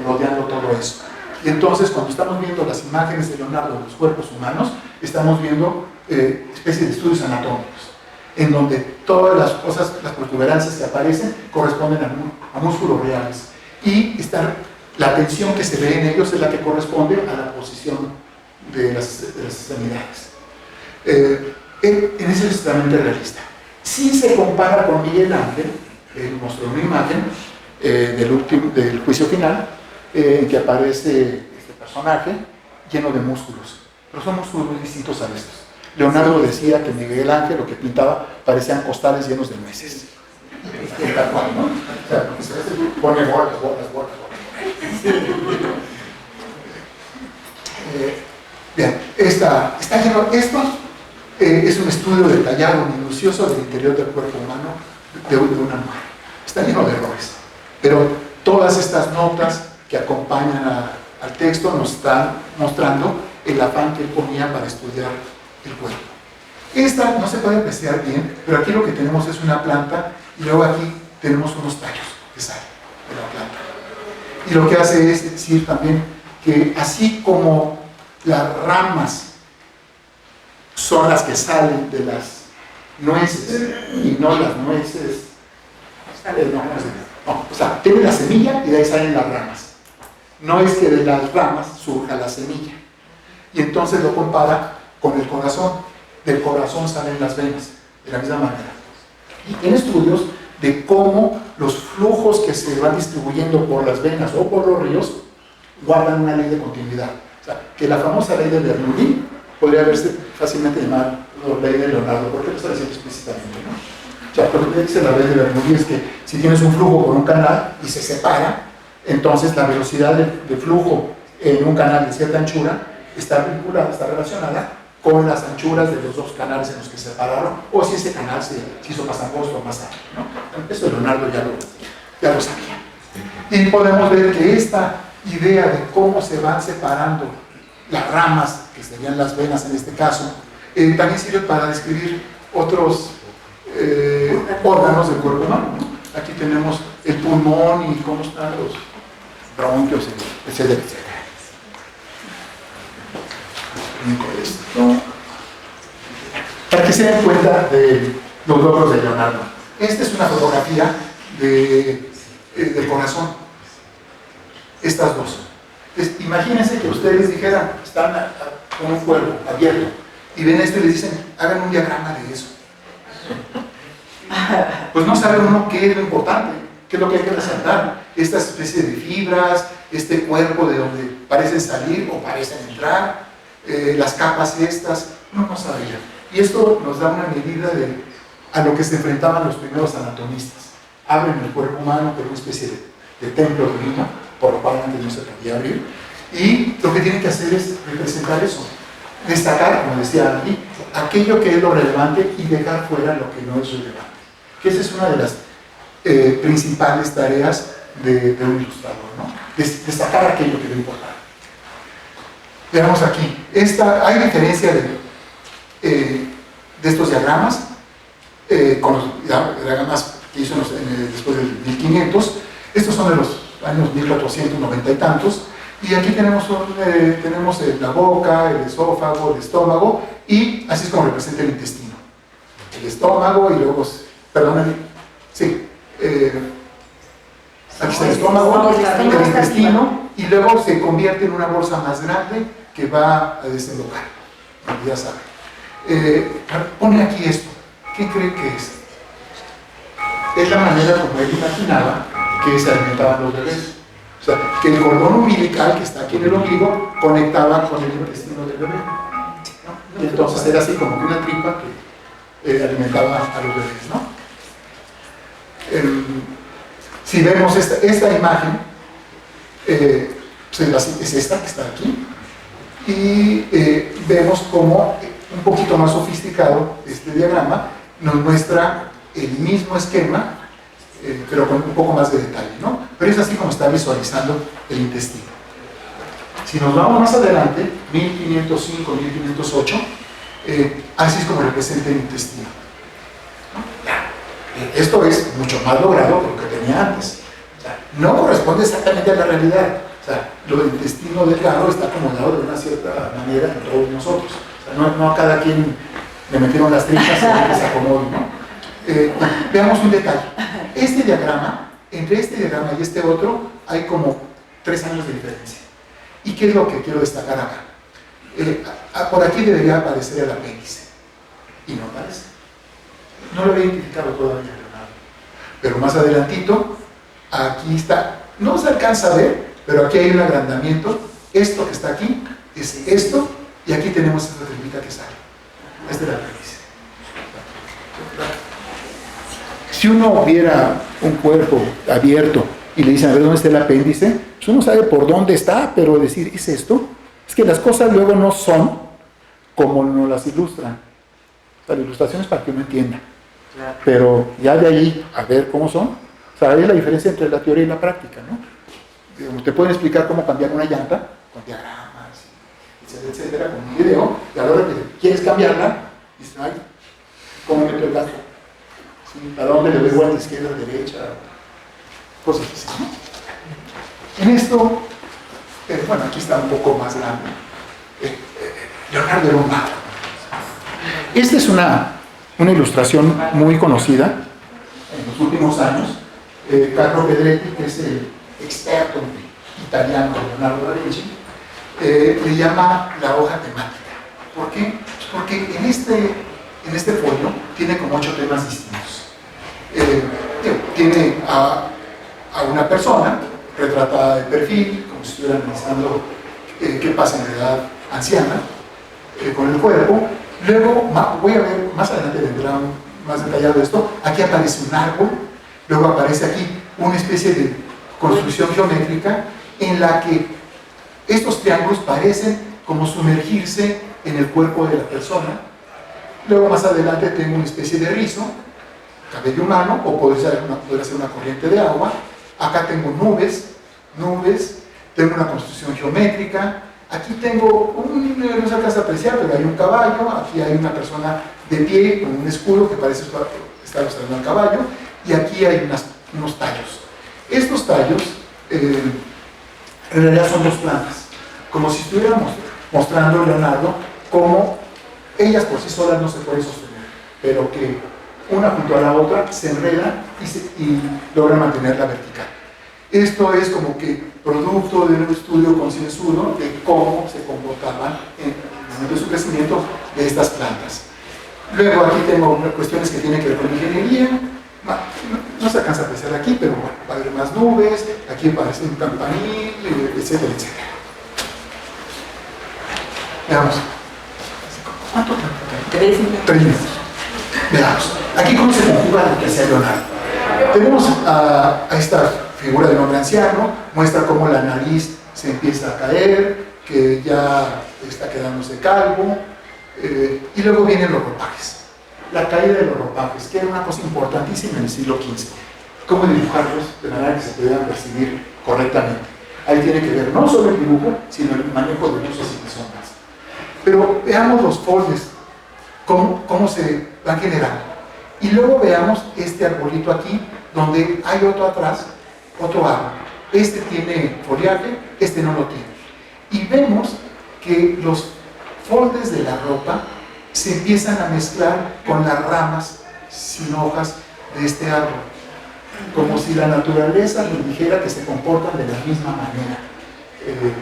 rodeando todo eso. Y entonces, cuando estamos viendo las imágenes de Leonardo de los cuerpos humanos, estamos viendo especies de estudios anatómicos, en donde todas las cosas, las protuberancias que aparecen, corresponden a músculos reales. Y la tensión que se ve en ellos es la que corresponde a la posición de las extremidades. En ese es extremadamente realista. Si se compara con Miguel Ángel, él mostró una imagen del juicio final, en que aparece este personaje lleno de músculos, pero son músculos muy distintos a estos. Leonardo decía que Miguel Ángel lo que pintaba parecían costales llenos de nueces. Tal cual, ¿no? O sea, pone bolas. Bien, está lleno, esto es un estudio detallado, minucioso del interior del cuerpo humano de una mujer. Está lleno de errores, pero todas estas notas que acompañan al texto nos están mostrando el afán que él ponía para estudiar el cuerpo. Esta no se puede apreciar bien, pero aquí lo que tenemos es una planta y luego aquí tenemos unos tallos que salen de la planta. Y lo que hace es decir también que así como las ramas son las que salen de las nueces y no las nueces, o sea, tiene la semilla y de ahí salen las ramas. No es que de las ramas surja la semilla. Y entonces lo compara con el corazón. Del corazón salen las venas, de la misma manera. Y tiene estudios de cómo los flujos que se van distribuyendo por las venas o por los ríos guardan una ley de continuidad. O sea, que la famosa ley de Bernoulli podría verse fácilmente llamada ley de Leonardo, porque lo está diciendo explícitamente, ¿no? O sea, lo que dice la ley de Bernoulli es que si tienes un flujo por un canal y se separa, entonces la velocidad de flujo en un canal de cierta anchura está vinculada, está relacionada con las anchuras de los dos canales en los que se separaron, o si ese canal se hizo más angosto o más amplio, ¿no? Eso Leonardo ya lo sabía. Y podemos ver que esta idea de cómo se van separando las ramas, que serían las venas en este caso, también sirve para describir otros órganos del cuerpo humano, ¿no? Aquí tenemos el pulmón y cómo están los bronquios, etcétera, etcétera. Para que se den cuenta de los logros de Leonardo. Esta es una fotografía del corazón. Estas dos. Imagínense que ustedes dijeran, están con un cuerpo abierto y ven esto y les dicen, hagan un diagrama de eso. Pues no sabe uno qué es lo importante, qué es lo que hay que resaltar. Esta especie de fibras, este cuerpo de donde parecen salir o parecen entrar, las capas estas, no sabía. Y esto nos da una medida a lo que se enfrentaban los primeros anatomistas. Abren el cuerpo humano por una especie de templo divino, por lo cual antes no se podía abrir, y lo que tienen que hacer es representar eso, destacar, como decía Andy, aquello que es lo relevante y dejar fuera lo que no es relevante. Que esa es una de las principales tareas de un ilustrador, ¿no? Destacar aquello que no importa. Veamos aquí, hay diferencia de estos diagramas con los diagramas que hizo después del 1500. Estos son de los años 1490 y tantos, y aquí tenemos la boca, el esófago, el estómago, y así es como representa el intestino. El estómago y luego, perdón, sí, aquí está el estómago, el intestino, y luego se convierte en una bolsa más grande que va a desembocar, ya saben. Pone aquí esto, ¿qué cree que es? Es la manera como él imaginaba que se alimentaban los bebés. O sea, que el cordón umbilical que está aquí en el ombligo conectaba con el intestino del bebé, ¿no? Y entonces era así como que una tripa que alimentaba a los bebés, ¿no? Si vemos esta imagen, es esta que está aquí, y vemos como un poquito más sofisticado este diagrama nos muestra el mismo esquema, pero con un poco más de detalle, ¿no? Pero es así como está visualizando el intestino. Si nos vamos más adelante, 1505, 1508, así es como representa el intestino, ¿no? Esto es mucho más logrado que lo que tenía antes. O sea, no corresponde exactamente a la realidad. O sea, lo del intestino delgado está acomodado de una cierta manera en todos nosotros. O sea, no a cada quien le metieron las tripas y se acomode, ¿no? Veamos un detalle. Este diagrama, entre este diagrama y este otro, hay como 3 años de diferencia. ¿Y qué es lo que quiero destacar acá? Por aquí debería aparecer el apéndice. Y no aparece. No lo había identificado todavía, Leonardo. Pero más adelantito, aquí está. No se alcanza a ver, pero aquí hay un agrandamiento. Esto que está aquí es esto, y aquí tenemos esta tripita que sale. Este es el apéndice. Si uno viera un cuerpo abierto y le dicen, a ver, ¿dónde está el apéndice? Pues uno sabe por dónde está, pero decir, ¿es esto? Es que las cosas luego no son como nos las ilustran. O sea, la ilustración es para que uno entienda. Claro. Pero ya de ahí a ver cómo son, o sea, es la diferencia entre la teoría y la práctica, ¿no? Digamos, te pueden explicar cómo cambiar una llanta con diagramas, etcétera, etcétera, con un video, y a la hora que quieres cambiarla, dices, ay, ¿cómo meto el gasto? ¿Sí? ¿A dónde le doy vuelta, izquierda, derecha? Cosas así, ¿no? En esto, bueno, aquí está un poco más grande. Leonardo era un mago. Esta es una ilustración muy conocida en los últimos años. Carlo Pedretti, que es el experto italiano de Leonardo da Vinci, le llama la hoja temática. ¿Por qué? Porque en este folio tiene como 8 temas distintos. Tiene a una persona retratada de perfil, como si estuviera analizando qué pasa en la edad anciana, con el cuerpo. Luego, voy a ver, más adelante vendrá más detallado esto, aquí aparece un árbol, luego aparece aquí una especie de construcción geométrica en la que estos triángulos parecen como sumergirse en el cuerpo de la persona. Luego más adelante tengo una especie de rizo, cabello humano, o podría ser una corriente de agua. Acá tengo nubes, tengo una construcción geométrica. Aquí tengo no se alcanza a apreciar, pero hay un caballo. Aquí hay una persona de pie con un escudo que parece estar observando al caballo. Y aquí hay unos tallos. Estos tallos en realidad son 2 plantas, como si estuviéramos mostrando Leonardo cómo ellas por sí solas no se pueden sostener, pero que una junto a la otra se enredan y logran mantenerla vertical. Esto es como que producto de un estudio concienzudo de cómo se comportaban en el momento de su crecimiento de estas plantas. Luego aquí tengo cuestiones que tienen que ver con ingeniería. No se alcanza a apreciar aquí, pero bueno, va a haber más nubes, aquí aparece un campanil, etcétera, etcétera. Veamos. ¿Cuánto tiempo tengo? 3 minutos. Veamos. Aquí cómo se conjuga lo que hacía Leonardo. Tenemos a esta figura de un hombre anciano, muestra cómo la nariz se empieza a caer, que ya está quedándose calvo, y luego vienen los ropajes. La caída de los ropajes, que era una cosa importantísima en el siglo XV. Cómo dibujarlos de manera que se pudieran percibir correctamente. Ahí tiene que ver no solo el dibujo, sino el manejo de luces y de sombras. Pero veamos los foldes, cómo se van generando. Y luego veamos este arbolito aquí, donde hay otro atrás, otro árbol. Este tiene follaje, este no lo tiene. Y vemos que los foldes de la ropa se empiezan a mezclar con las ramas sin hojas de este árbol, como si la naturaleza les dijera que se comportan de la misma manera.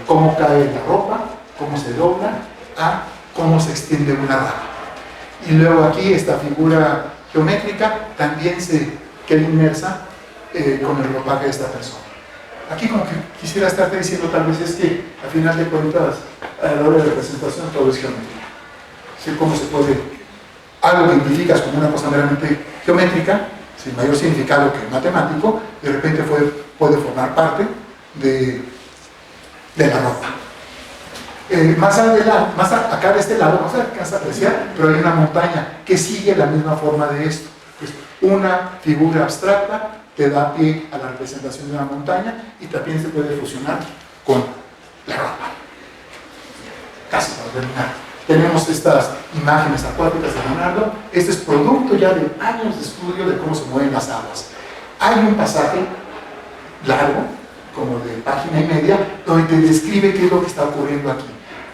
Cómo cae la ropa, cómo se dobla, a cómo se extiende una rama. Y luego aquí esta figura geométrica también se queda inmersa con el ropaje de esta persona. Aquí como que quisiera estarte diciendo tal vez es que al final de cuentas a la hora de representación todo es geometría. ¿Sí? Cómo se puede, algo que identificas como una cosa meramente geométrica, sin mayor significado que matemático, de repente puede formar parte de la ropa. Más acá de este lado, no se alcanza a apreciar, pero hay una montaña que sigue la misma forma de esto. Pues una figura abstracta te da pie a la representación de una montaña y también se puede fusionar con la ropa. Casi para terminar. Tenemos estas imágenes acuáticas de Leonardo. Este es producto ya de años de estudio de cómo se mueven las aguas. Hay un pasaje largo, como de página y media, donde te describe qué es lo que está ocurriendo aquí.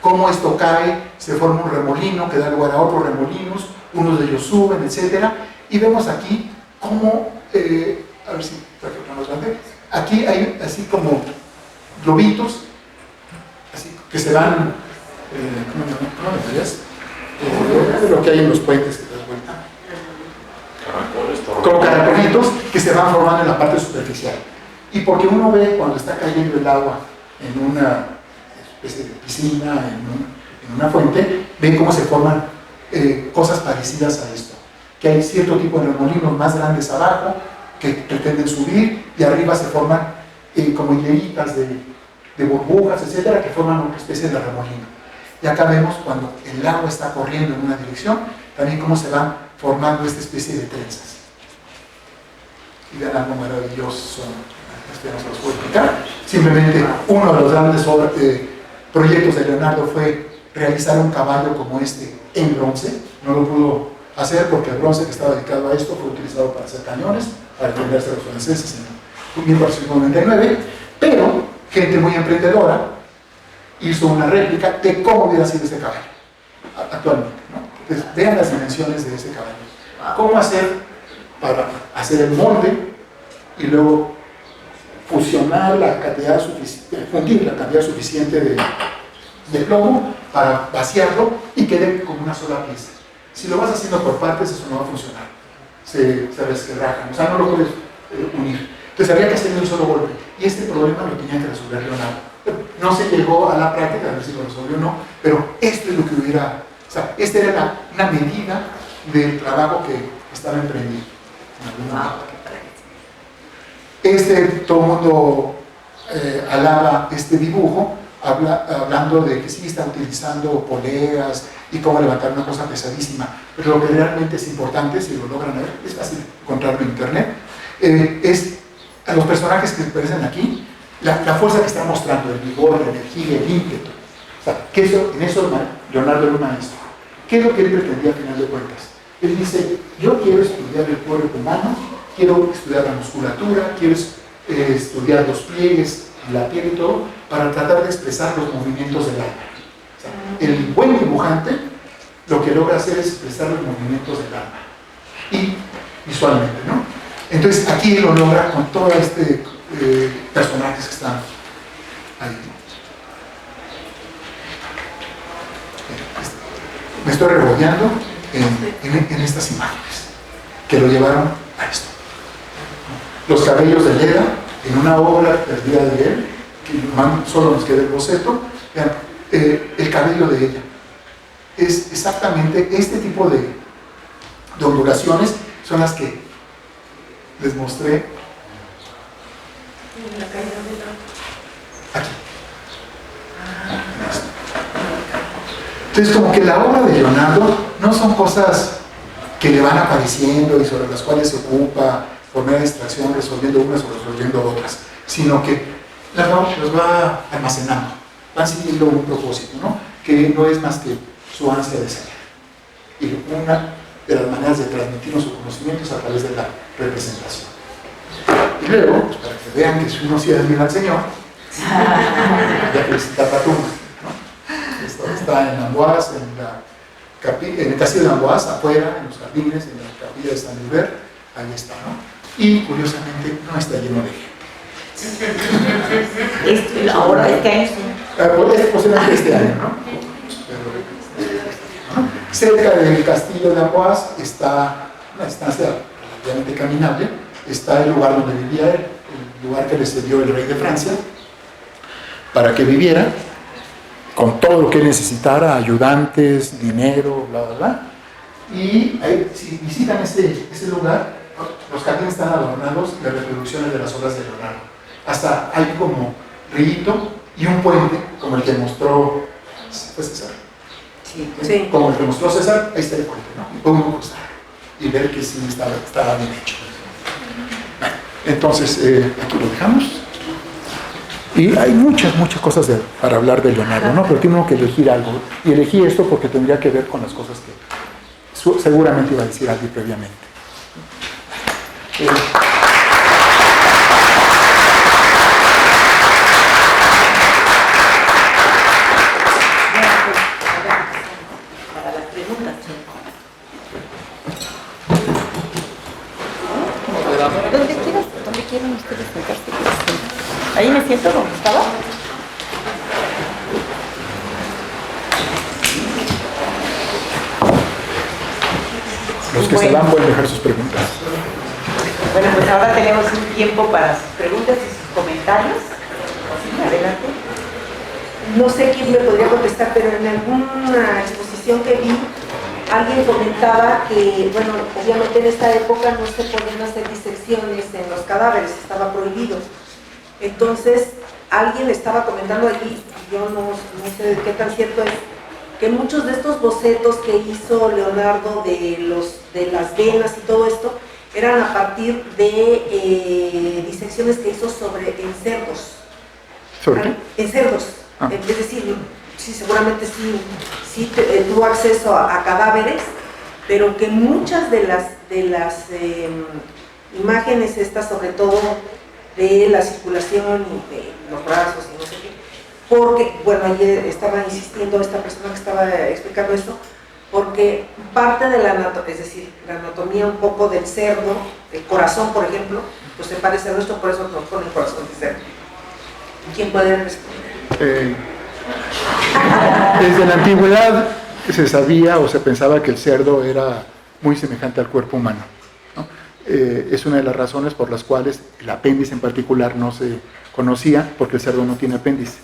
Cómo esto cae, se forma un remolino que da lugar a otros remolinos, unos de ellos suben, etc. Y vemos aquí cómo, a ver si está más grande, aquí hay así como globitos, así que se van, ¿cómo me dirías? Lo que hay en los puentes que das vuelta. Como caracolitos que se van formando en la parte superficial. Y porque uno ve cuando está cayendo el agua en una especie de piscina, en una fuente, ve cómo se forman cosas parecidas a esto. Que hay cierto tipo de remolinos más grandes abajo que pretenden subir y arriba se forman como hileritas de de burbujas, etcétera, que forman una especie de remolino. Y acá vemos cuando el agua está corriendo en una dirección, también cómo se van formando esta especie de trenzas. Y vean algo maravilloso, esto no se los puedo explicar. Simplemente uno de los grandes proyectos de Leonardo fue realizar un caballo como este en bronce. No lo pudo hacer porque el bronce que estaba dedicado a esto fue utilizado para hacer cañones, para defenderse de los franceses en 1499, pero gente muy emprendedora hizo una réplica de cómo hubiera sido este caballo actualmente, ¿no? Entonces, vean las dimensiones de ese caballo. ¿Cómo hacer para hacer el molde y luego fusionar la cantidad suficiente, fundir la cantidad suficiente de plomo para vaciarlo y quede como una sola pieza? Si lo vas haciendo por partes, eso no va a funcionar. Se resquebrajan, o sea, no lo puedes unir. Entonces había que hacer de un solo golpe. Y este problema lo tenía que resolver Leonardo. No se llegó a la práctica, a ver si lo resolvió o no, pero esto es lo que hubiera... O sea, esta era una medida del trabajo que estaba emprendido. Todo el mundo alaba este dibujo, hablando de que sí está utilizando poleas y cómo levantar una cosa pesadísima. Pero lo que realmente es importante, si lo logran ver, es fácil encontrarlo en internet, es a los personajes que aparecen aquí, la fuerza que está mostrando, el vigor, la energía, el ímpetu. O sea, que en eso Leonardo era un maestro. ¿Qué es lo que él pretendía al final de cuentas? Él dice, yo quiero estudiar el cuerpo humano, quiero estudiar la musculatura, quiero estudiar los pliegues, la piel y todo, para tratar de expresar los movimientos del alma. O sea, el buen dibujante lo que logra hacer es expresar los movimientos del alma. Y visualmente, ¿no? Entonces aquí lo logra con todos personajes que están ahí. Me estoy regodeando en estas imágenes que lo llevaron a esto. Los cabellos de Leda, en una obra perdida de él, que solo nos queda el boceto, vean, el cabello de ella. Es exactamente este tipo de ondulaciones son las que les mostré aquí. Entonces, como que la obra de Leonardo no son cosas que le van apareciendo y sobre las cuales se ocupa por medio de distracción, resolviendo unas o resolviendo otras, sino que las va almacenando, van siguiendo un propósito, ¿no? Que no es más que su ansia de ser. Y una de las maneras de transmitirnos sus conocimientos a través de la representación. Y luego, pues, para que vean que si uno sí admira al Señor, ya que visita la tumba, ¿no? Esto está en Amboise, en el castillo de Amboise, afuera, en los jardines, en la capilla de San Albert, ahí está, ¿no? Y curiosamente no está lleno de gente. Ahora este año Posiblemente este año, ¿no? Cerca del castillo de Amboise está una distancia relativamente caminable, está el lugar donde vivía él, el lugar que le cedió el rey de Francia para que viviera con todo lo que él necesitara, ayudantes, dinero, bla, bla, bla. Y ahí, si visitan ese lugar, los jardines están adornados de reproducciones de las obras de Leonardo. Hasta hay como rito y un puente, como el que mostró César. Sí. Como el que mostró César, ahí está el puente, ¿no? Y podemos cruzar y ver que sí estaba bien hecho. Entonces, aquí lo dejamos. Y hay muchas cosas para hablar de Leonardo, ¿no? Pero tengo que elegir algo. Y elegí esto porque tendría que ver con las cosas que seguramente iba a decir alguien previamente. Para las preguntas. Donde quieran ustedes sentarse. Ahí me siento donde estaba. Los que se van pueden dejar sus preguntas. Bueno, pues ahora tenemos un tiempo para sus preguntas y sus comentarios. Sí, adelante. No sé quién me podría contestar, pero en alguna exposición que vi, alguien comentaba que, bueno, obviamente en esta época no se podían hacer disecciones en los cadáveres, estaba prohibido. Entonces, alguien estaba comentando allí, yo no sé qué tan cierto es, que muchos de estos bocetos que hizo Leonardo de las venas y todo esto, eran a partir de disecciones que hizo en cerdos. ¿Sobre qué? En cerdos. Ah. Es decir, sí, seguramente sí tuvo acceso a cadáveres, pero que muchas de las imágenes estas, sobre todo de la circulación y de los brazos y no sé qué, porque, bueno, ayer estaba insistiendo esta persona que estaba explicando esto, porque parte de la anatomía, es decir, la anatomía un poco del cerdo, el corazón, por ejemplo, pues se parece a nuestro, por eso nos pone el corazón de cerdo. ¿Quién puede responder? Desde la antigüedad se sabía o se pensaba que el cerdo era muy semejante al cuerpo humano, ¿no? Es una de las razones por las cuales el apéndice en particular no se conocía, porque el cerdo no tiene apéndice.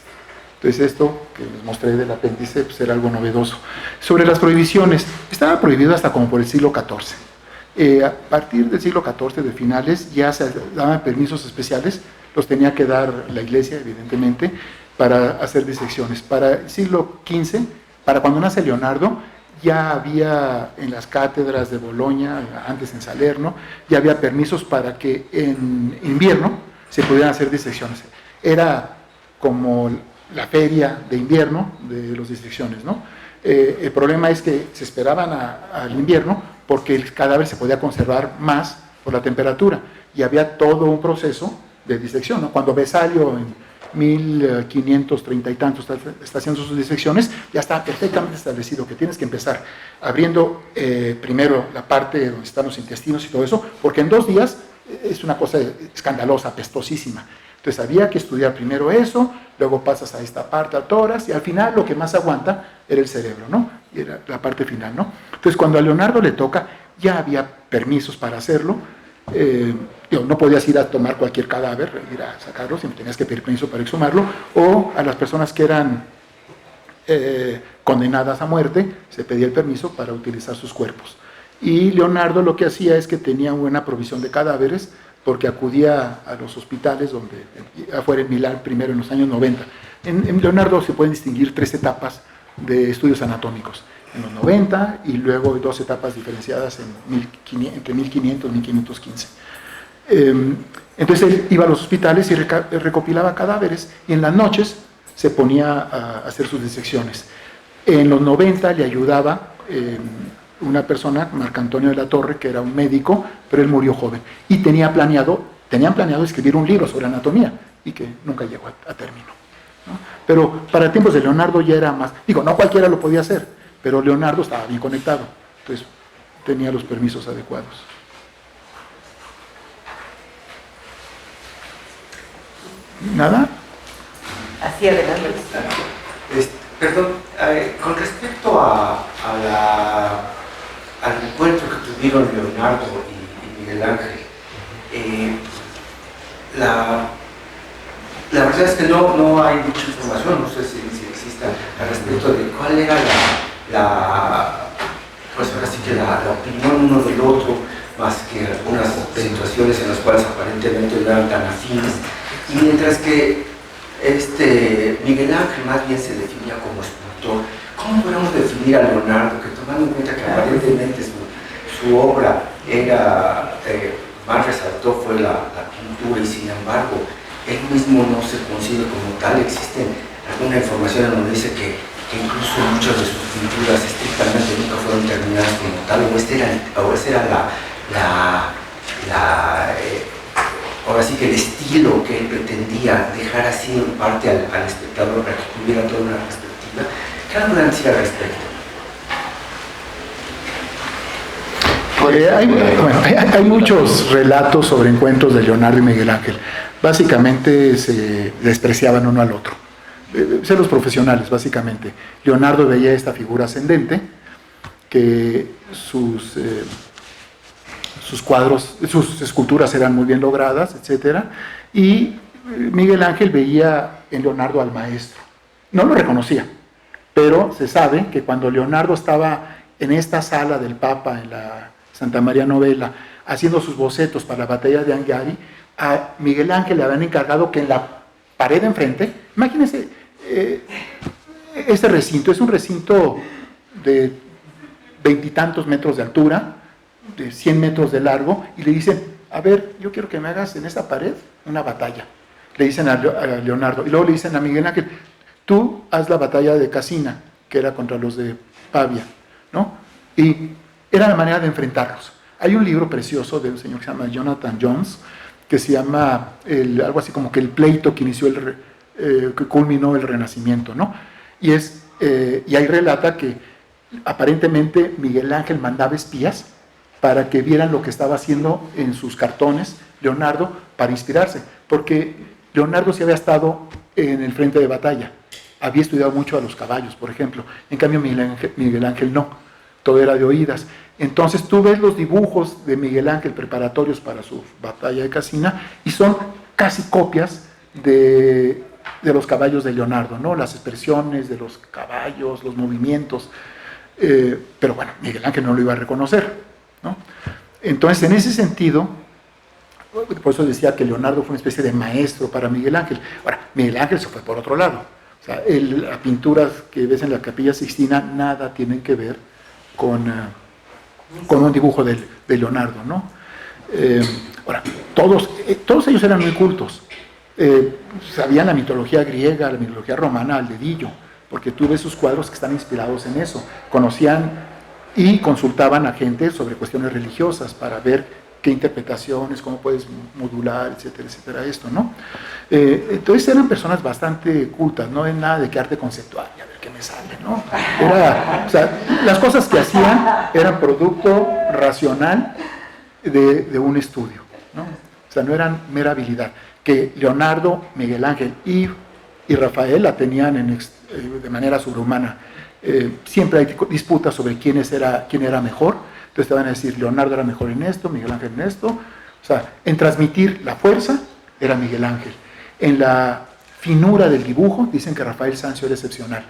Entonces esto que les mostré del apéndice pues era algo novedoso. Sobre las prohibiciones, estaba prohibido hasta como por el siglo XIV. A partir del siglo XIV, de finales, ya se daban permisos especiales, los tenía que dar la iglesia, evidentemente, para hacer disecciones. Para el siglo XV, para cuando nace Leonardo, ya había en las cátedras de Boloña, antes en Salerno, ya había permisos para que en invierno se pudieran hacer disecciones. Era como la feria de invierno de las disecciones, ¿no? El problema es que se esperaban al invierno porque el cadáver se podía conservar más por la temperatura y había todo un proceso de disección, ¿no? Cuando Vesalio en 1530 y tantos está haciendo sus disecciones, ya está perfectamente establecido que tienes que empezar abriendo primero la parte donde están los intestinos y todo eso, porque en 2 días es una cosa escandalosa, apestosísima. Entonces había que estudiar primero eso, luego pasas a esta parte, al tórax, y al final lo que más aguanta era el cerebro, ¿no? Y era la parte final, ¿no? Entonces cuando a Leonardo le toca, ya había permisos para hacerlo. No podías ir a tomar cualquier cadáver, ir a sacarlo, sino tenías que pedir permiso para exhumarlo, o a las personas que eran condenadas a muerte, se pedía el permiso para utilizar sus cuerpos. Y Leonardo lo que hacía es que tenía buena provisión de cadáveres, porque acudía a los hospitales, donde afuera en Milán, primero en los años 90. En Leonardo se pueden distinguir 3 etapas de estudios anatómicos, en los 90, y luego 2 etapas diferenciadas entre 1500 y 1515. Entonces él iba a los hospitales y recopilaba cadáveres, y en las noches se ponía a hacer sus disecciones. En los 90 le ayudaba una persona, Marco Antonio de la Torre, que era un médico, pero él murió joven, y tenían planeado escribir un libro sobre anatomía, y que nunca llegó a término, ¿no? Pero para tiempos de Leonardo ya era más, no cualquiera lo podía hacer, pero Leonardo estaba bien conectado, entonces tenía los permisos adecuados. ¿Nada? Así adelante. Perdón, con respecto al encuentro que tuvieron Leonardo y Miguel Ángel, la verdad es que no hay mucha información, no sé si exista al respecto de cuál era pues ahora sí que la opinión uno del otro, más que algunas situaciones en las cuales aparentemente no eran tan afines, y mientras que Miguel Ángel más bien se definía como escultor. ¿Cómo podemos definir a Leonardo, que tomando en cuenta que aparentemente su obra era más resaltó fue la pintura, y sin embargo él mismo no se concibe como tal? Existe alguna información en donde dice que incluso muchas de sus pinturas estrictamente nunca fueron terminadas como tal, o ese era ahora sí que el estilo que él pretendía dejar así en parte al espectador para que tuviera toda una perspectiva. ¿Qué nos pueden decir al respecto? Hay muchos relatos sobre encuentros de Leonardo y Miguel Ángel. Básicamente se despreciaban uno al otro. Ser los profesionales, básicamente. Leonardo veía esta figura ascendente, que sus cuadros, sus esculturas eran muy bien logradas, etc. Y Miguel Ángel veía en Leonardo al maestro. No lo reconocía, pero se sabe que cuando Leonardo estaba en esta sala del Papa, en la Santa María Novella, haciendo sus bocetos para la batalla de Anghiari, a Miguel Ángel le habían encargado que en la pared enfrente. Imagínense, este recinto es un recinto de 20 y tantos metros de altura, de 100 metros de largo, y le dicen, a ver, yo quiero que me hagas en esa pared una batalla. Le dicen a Leonardo, y luego le dicen a Miguel Ángel, tú haz la batalla de Casina, que era contra los de Pavia, ¿no? Y era la manera de enfrentarlos. Hay un libro precioso de un señor que se llama Jonathan Jones, que se llama algo así como que el pleito que inició, que culminó el Renacimiento, ¿no? Y ahí relata que aparentemente Miguel Ángel mandaba espías para que vieran lo que estaba haciendo en sus cartones Leonardo para inspirarse, porque Leonardo sí había estado en el frente de batalla, había estudiado mucho a los caballos, por ejemplo, en cambio Miguel Ángel no, todo era de oídas. Entonces tú ves los dibujos de Miguel Ángel preparatorios para su batalla de Casina y son casi copias de los caballos de Leonardo, ¿no? Las expresiones de los caballos, los movimientos, pero bueno, Miguel Ángel no lo iba a reconocer, ¿no? Entonces, en ese sentido, por eso decía que Leonardo fue una especie de maestro para Miguel Ángel. Ahora, Miguel Ángel se fue por otro lado. O sea, las pinturas que ves en la Capilla Sixtina nada tienen que ver con un dibujo de Leonardo, ¿no? Ahora, todos ellos eran muy cultos. Sabían la mitología griega, la mitología romana al dedillo, porque tú ves sus cuadros que están inspirados en eso. Conocían y consultaban a gente sobre cuestiones religiosas para ver qué interpretaciones, cómo puedes modular, etcétera, etcétera, esto, ¿no? Entonces eran personas bastante cultas, no en nada de que arte conceptual, y a ver qué me sale, ¿no? O sea, las cosas que hacían eran producto racional de un estudio, ¿no? O sea, no eran mera habilidad. Que Leonardo, Miguel Ángel y Rafael la tenían de manera sobrehumana. Siempre hay disputas sobre quién era mejor. Entonces te van a decir, Leonardo era mejor en esto, Miguel Ángel en esto. O sea, en transmitir la fuerza era Miguel Ángel. En la finura del dibujo dicen que Rafael Sanzio era excepcional.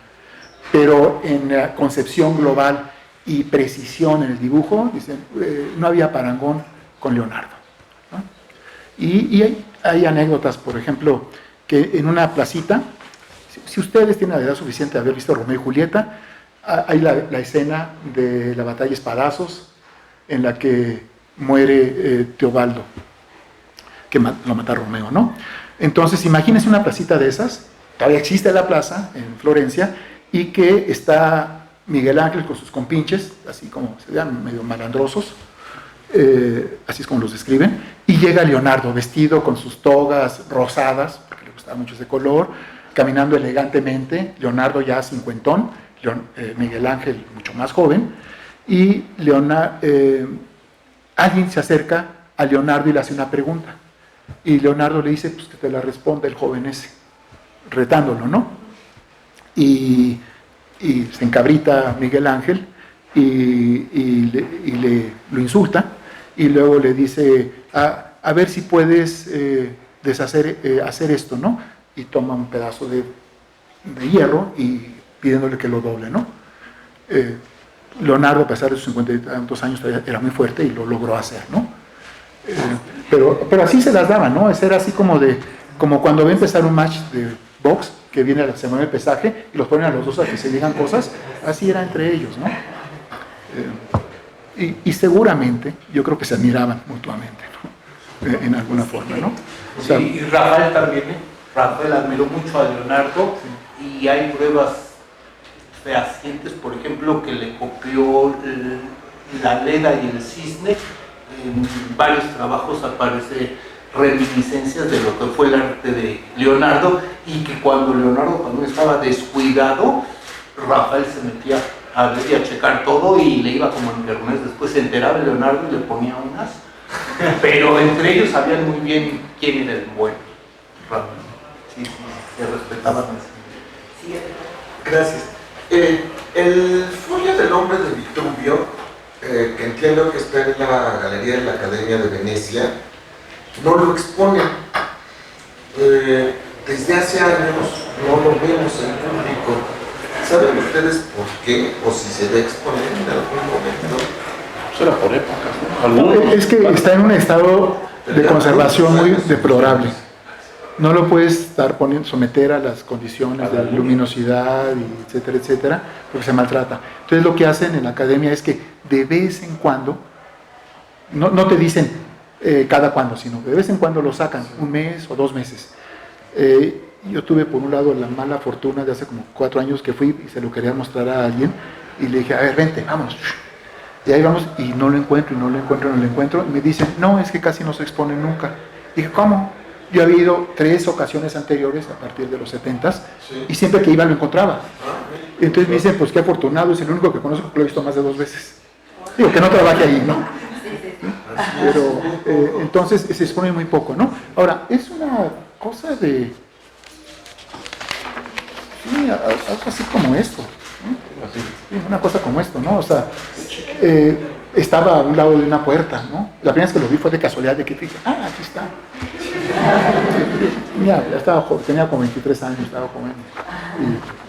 Pero en la concepción global y precisión en el dibujo, dicen, no había parangón con Leonardo, ¿no? Y hay anécdotas, por ejemplo, que en una placita, si ustedes tienen la edad suficiente de haber visto Romeo y Julieta, hay la escena de la batalla Espadazos, en la que muere Teobaldo, que lo mata Romeo, ¿no? Entonces, imagínense una placita de esas, todavía existe la plaza en Florencia, y que está Miguel Ángel con sus compinches, así como se vean medio malandrosos, así es como los describen, y llega Leonardo vestido con sus togas rosadas, porque le gustaba mucho ese color, caminando elegantemente, Leonardo ya cincuentón, Miguel Ángel mucho más joven, y alguien se acerca a Leonardo y le hace una pregunta, y Leonardo le dice, pues que te la responda el joven ese, retándolo, ¿no? Y se encabrita Miguel Ángel y lo insulta, y luego le dice, a ver si puedes hacer esto, ¿no? Y toma un pedazo de hierro y pidiéndole que lo doble, ¿no? Leonardo, a pesar de sus 50 y tantos años, era muy fuerte y lo logró hacer, ¿no? Pero así se las daban, ¿no? Era así como cuando va a empezar un match de box, que se mueve el pesaje y los ponen a los dos a que se digan cosas, así era entre ellos, ¿no? Y seguramente, yo creo que se admiraban mutuamente, ¿no? En alguna forma, ¿no? O sea, sí, y Rafael también, ¿eh? Rafael admiró mucho a Leonardo, y hay pruebas fehacientes, por ejemplo, que le copió la Leda y el Cisne. En varios trabajos aparece reminiscencias de lo que fue el arte de Leonardo, y que cuando Leonardo también estaba descuidado, Rafael se metía a ver y a checar todo y le iba como en internet. Después se enteraba de Leonardo y le ponía unas, pero entre ellos sabían muy bien quién era el bueno. Sí, se respetaban. Sí, Gracias. El folio del hombre de Vitruvio, que entiendo que está en la Galería de la Academia de Venecia, no lo expone. Desde hace años no lo vemos en público. ¿Saben ustedes por qué? O si se va a exponer en algún momento. Será por épocas, ¿no? es que está en un estado de conservación muy deplorable. No lo puedes estar someter a las condiciones de luminosidad, y etcétera, etcétera, porque se maltrata. Entonces lo que hacen en la academia es que de vez en cuando, no te dicen cada cuándo, sino de vez en cuando lo sacan, 1 mes o 2 meses. Yo tuve por un lado la mala fortuna de hace como 4 años que fui y se lo quería mostrar a alguien y le dije, a ver, vente, vámonos. Y ahí vamos y no lo encuentro, y no lo encuentro, no lo encuentro. Y me dicen, no, es que casi no se expone nunca. Y dije, ¿cómo? Yo había ido 3 ocasiones anteriores a partir de los 70s y siempre que iba lo encontraba. Y entonces me dicen, pues qué afortunado, es el único que conozco que lo he visto más de 2 veces. Digo, que no trabaje ahí, ¿no? Pero entonces se expone muy poco, ¿no? Ahora, es una cosa de... Sí, algo así como esto, ¿no? Sí, una cosa como esto, ¿no? O sea, estaba a un lado de una puerta, ¿no? La primera vez que lo vi fue de casualidad, de que dije, aquí está. Mira, ya estaba joven, tenía como 23 años, estaba joven.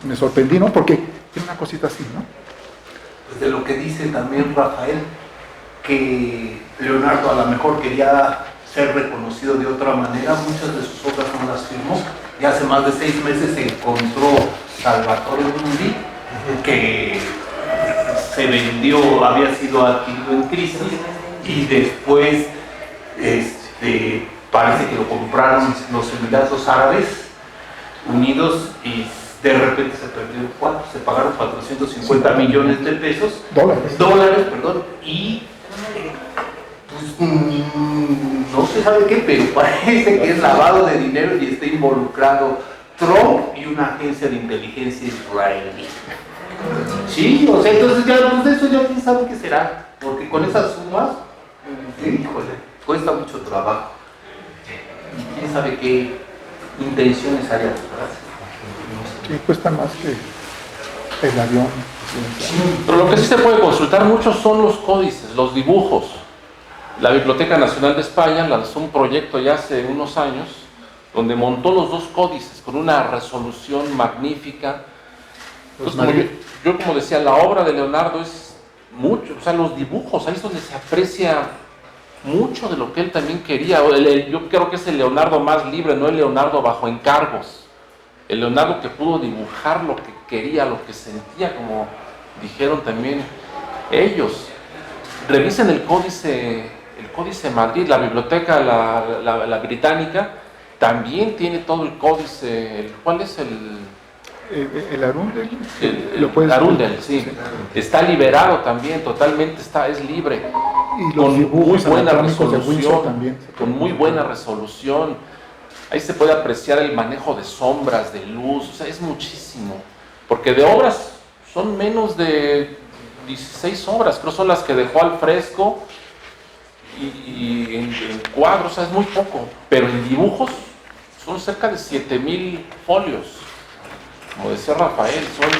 Y me sorprendí, ¿no? Porque tiene una cosita así, ¿no? Pues de lo que dice también Rafael, que Leonardo a lo mejor quería ser reconocido de otra manera, muchas de sus obras no las firmó, y hace más de 6 meses se encontró Salvatore Mundi, que se vendió, había sido adquirido en crisis, y después parece que lo compraron los Emiratos Árabes Unidos y de repente se perdió se pagaron 450 millones de pesos, dólares, y pues, no se sabe qué, pero parece que es lavado de dinero y está involucrado Trump y una agencia de inteligencia israelí. Sí, o sea, entonces ya, pues de eso ya quién sabe qué será, porque con esas sumas, híjole, cuesta mucho trabajo. ¿Quién sabe qué intenciones hay detrás? Sí, cuesta más que el avión. Pero lo que sí se puede consultar mucho son los códices, los dibujos. La Biblioteca Nacional de España lanzó un proyecto ya hace unos años donde montó los 2 códices con una resolución magnífica. Entonces, yo como decía, la obra de Leonardo es mucho, o sea, los dibujos, ahí es donde se aprecia mucho de lo que él también quería. Yo creo que es el Leonardo más libre, no el Leonardo bajo encargos. El Leonardo que pudo dibujar lo que quería, lo que sentía, como dijeron también ellos. Revisen el Códice Madrid, la biblioteca, la británica, también tiene todo el códice. ¿Cuál es el Arundel? El Arundel, sí. Está liberado también, totalmente es libre. Y los con dibujos muy buena anatómicos de Windsor resolución, también. con muy buena resolución. Ahí se puede apreciar el manejo de sombras, de luz, o sea, es muchísimo. Porque de obras son menos de 16 obras, creo son las que dejó al fresco y en cuadros, o sea, es muy poco. Pero en dibujos son cerca de 7,000 folios. Como decía Rafael, son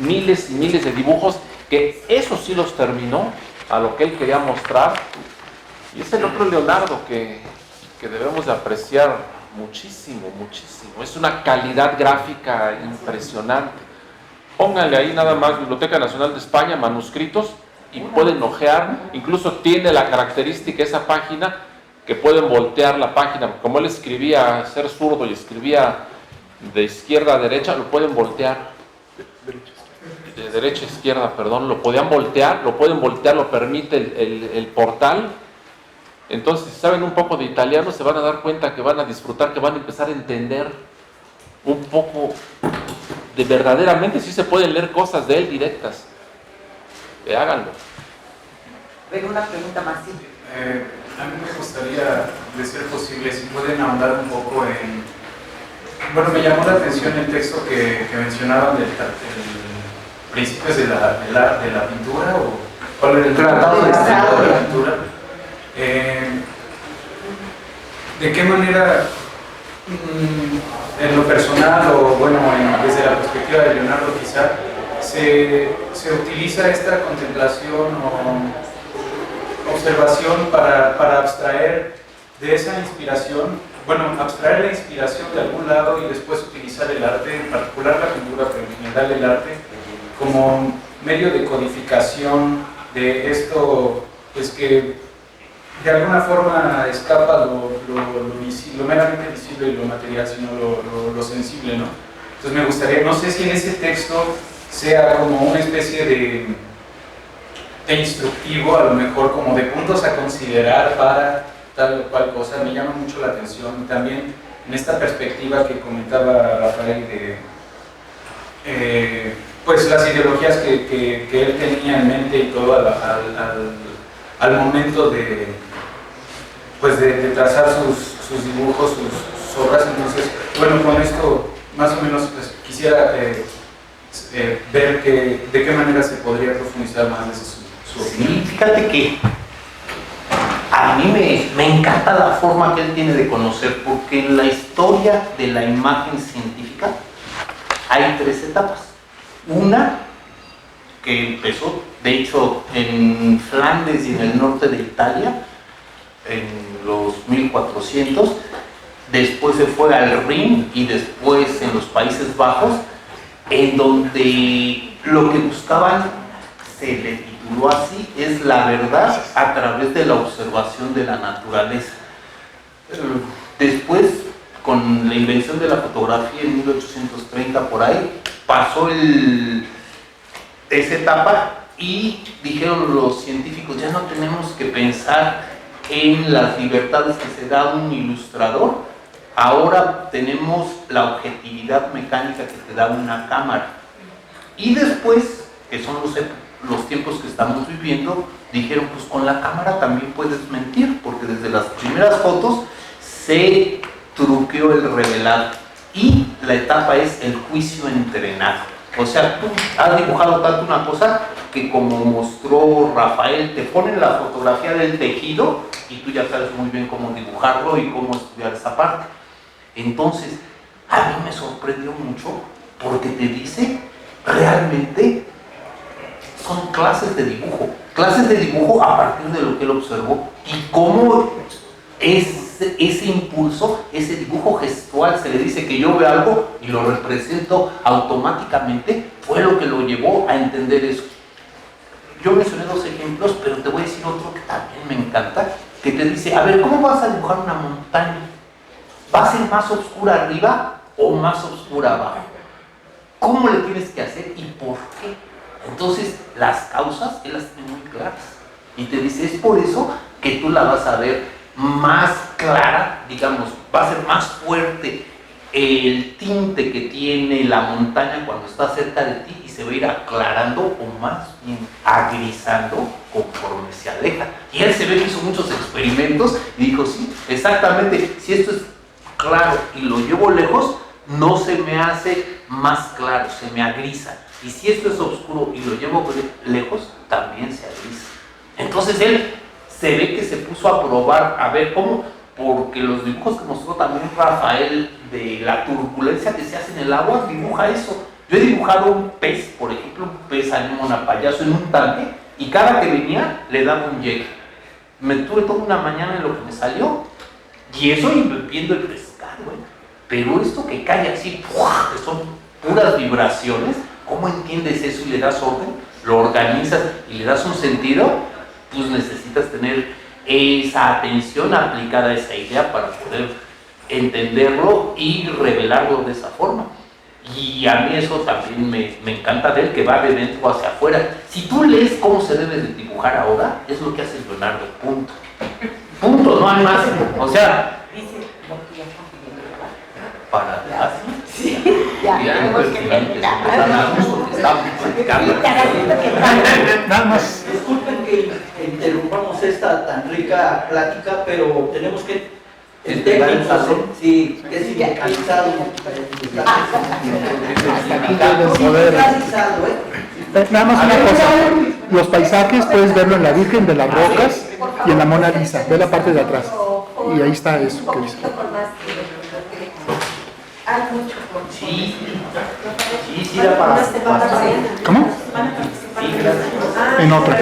miles y miles de dibujos que eso sí los terminó a lo que él quería mostrar. Y es el otro Leonardo que debemos de apreciar muchísimo, muchísimo. Es una calidad gráfica impresionante. Pónganle ahí nada más Biblioteca Nacional de España, manuscritos, y pueden ojear. Incluso tiene la característica esa página que pueden voltear la página. Como él escribía, ser zurdo y escribía de izquierda a derecha, lo pueden voltear. De derecha a izquierda, perdón, lo podían voltear, lo pueden voltear, lo permite el portal. Entonces, si saben un poco de italiano, se van a dar cuenta que van a disfrutar, que van a empezar a entender un poco de verdaderamente, si se pueden leer cosas de él directas. Háganlo. Venga, una pregunta más, sí. A mí me gustaría, de ser posible, si pueden ahondar un poco en... Bueno, me llamó la atención el texto que mencionaban del principios de la pintura, o cuál era el Tratado de la pintura. ¿De qué manera, en lo personal, o bueno, desde la perspectiva de Leonardo quizá, se utiliza esta contemplación o observación para abstraer de esa inspiración, bueno, abstraer la inspiración de algún lado y después utilizar el arte, en particular la pintura, pero en general el arte, como medio de codificación de esto, pues que de alguna forma escapa lo meramente visible simple lo material, sino lo sensible, ¿no? Entonces me gustaría, no sé si en ese texto sea como una especie de instructivo, a lo mejor como de puntos a considerar para tal o cual cosa, me llama mucho la atención. Y también en esta perspectiva que comentaba Rafael de pues las ideologías que él tenía en mente y todo al momento de trazar sus dibujos, sus obras. Entonces, bueno, con esto más o menos pues, quisiera ver de qué manera se podría profundizar más desde su opinión. Sí, fíjate que a mí me encanta la forma que él tiene de conocer, porque en la historia de la imagen científica hay 3 etapas. Una que empezó, de hecho, en Flandes y en el norte de Italia, en los 1400, después se fue al Rin y después en los Países Bajos, en donde lo que buscaban, se le tituló así, es la verdad a través de la observación de la naturaleza. Después, con la invención de la fotografía en 1830 por ahí, pasó esa etapa y dijeron los científicos, ya no tenemos que pensar en las libertades que se da un ilustrador, ahora tenemos la objetividad mecánica que te da una cámara. Y después, que son los tiempos que estamos viviendo, dijeron, pues con la cámara también puedes mentir, porque desde las primeras fotos se truqueó el revelado. Y la etapa es el juicio entrenado. O sea, tú has dibujado tanto una cosa que, como mostró Rafael, te ponen la fotografía del tejido y tú ya sabes muy bien cómo dibujarlo y cómo estudiar esa parte. Entonces, a mí me sorprendió mucho porque te dice, realmente son clases de dibujo a partir de lo que él observó y cómo ese impulso, ese dibujo gestual, se le dice que yo veo algo y lo represento automáticamente, fue lo que lo llevó a entender eso. Yo mencioné 2 ejemplos, pero te voy a decir otro que también me encanta, que te dice, a ver, ¿cómo vas a dibujar una montaña? ¿Va a ser más oscura arriba o más oscura abajo? ¿Cómo le tienes que hacer y por qué? Entonces, las causas, él las tiene muy claras. Y te dice, es por eso que tú la vas a ver más clara, digamos, va a ser más fuerte el tinte que tiene la montaña cuando está cerca de ti y se va a ir aclarando o más bien agrisando conforme se aleja. Y él se ve que hizo muchos experimentos y dijo, sí, exactamente, si esto es claro y lo llevo lejos, no se me hace más claro, se me agrisa. Y si esto es oscuro y lo llevo lejos, también se agrisa. Entonces él se ve que se puso a probar, a ver cómo, porque los dibujos que mostró también Rafael de la turbulencia que se hace en el agua, dibuja eso. Yo he dibujado un pez, por ejemplo, un pez anémona payaso en un tanque, y cada que venía le daba un llegue. Me tuve toda una mañana en lo que me salió, y eso viendo el pescado, ¿eh? Pero esto que cae así, ¡pua!, que son puras vibraciones, ¿cómo entiendes eso y le das orden? Lo organizas y le das un sentido, pues necesitas tener esa atención aplicada a esa idea para poder entenderlo y revelarlo de esa forma. Y a mí eso también me encanta ver que va de dentro hacia afuera. Si tú lees cómo se debe de dibujar ahora, es lo que hace Leonardo, punto. Punto, no hay más. O sea, para atrás. Sí, ya tenemos que terminar. Nada más. Disculpen que interrumpamos esta tan rica plática, pero tenemos que el técnico, sí, que es sindicalizado. Nada más una cosa, los paisajes puedes verlo en la Virgen de las Rocas y en la Mona Lisa, ve la parte de atrás y ahí está eso que dice. Hay mucho por sí, da para ¿Cómo? En otra.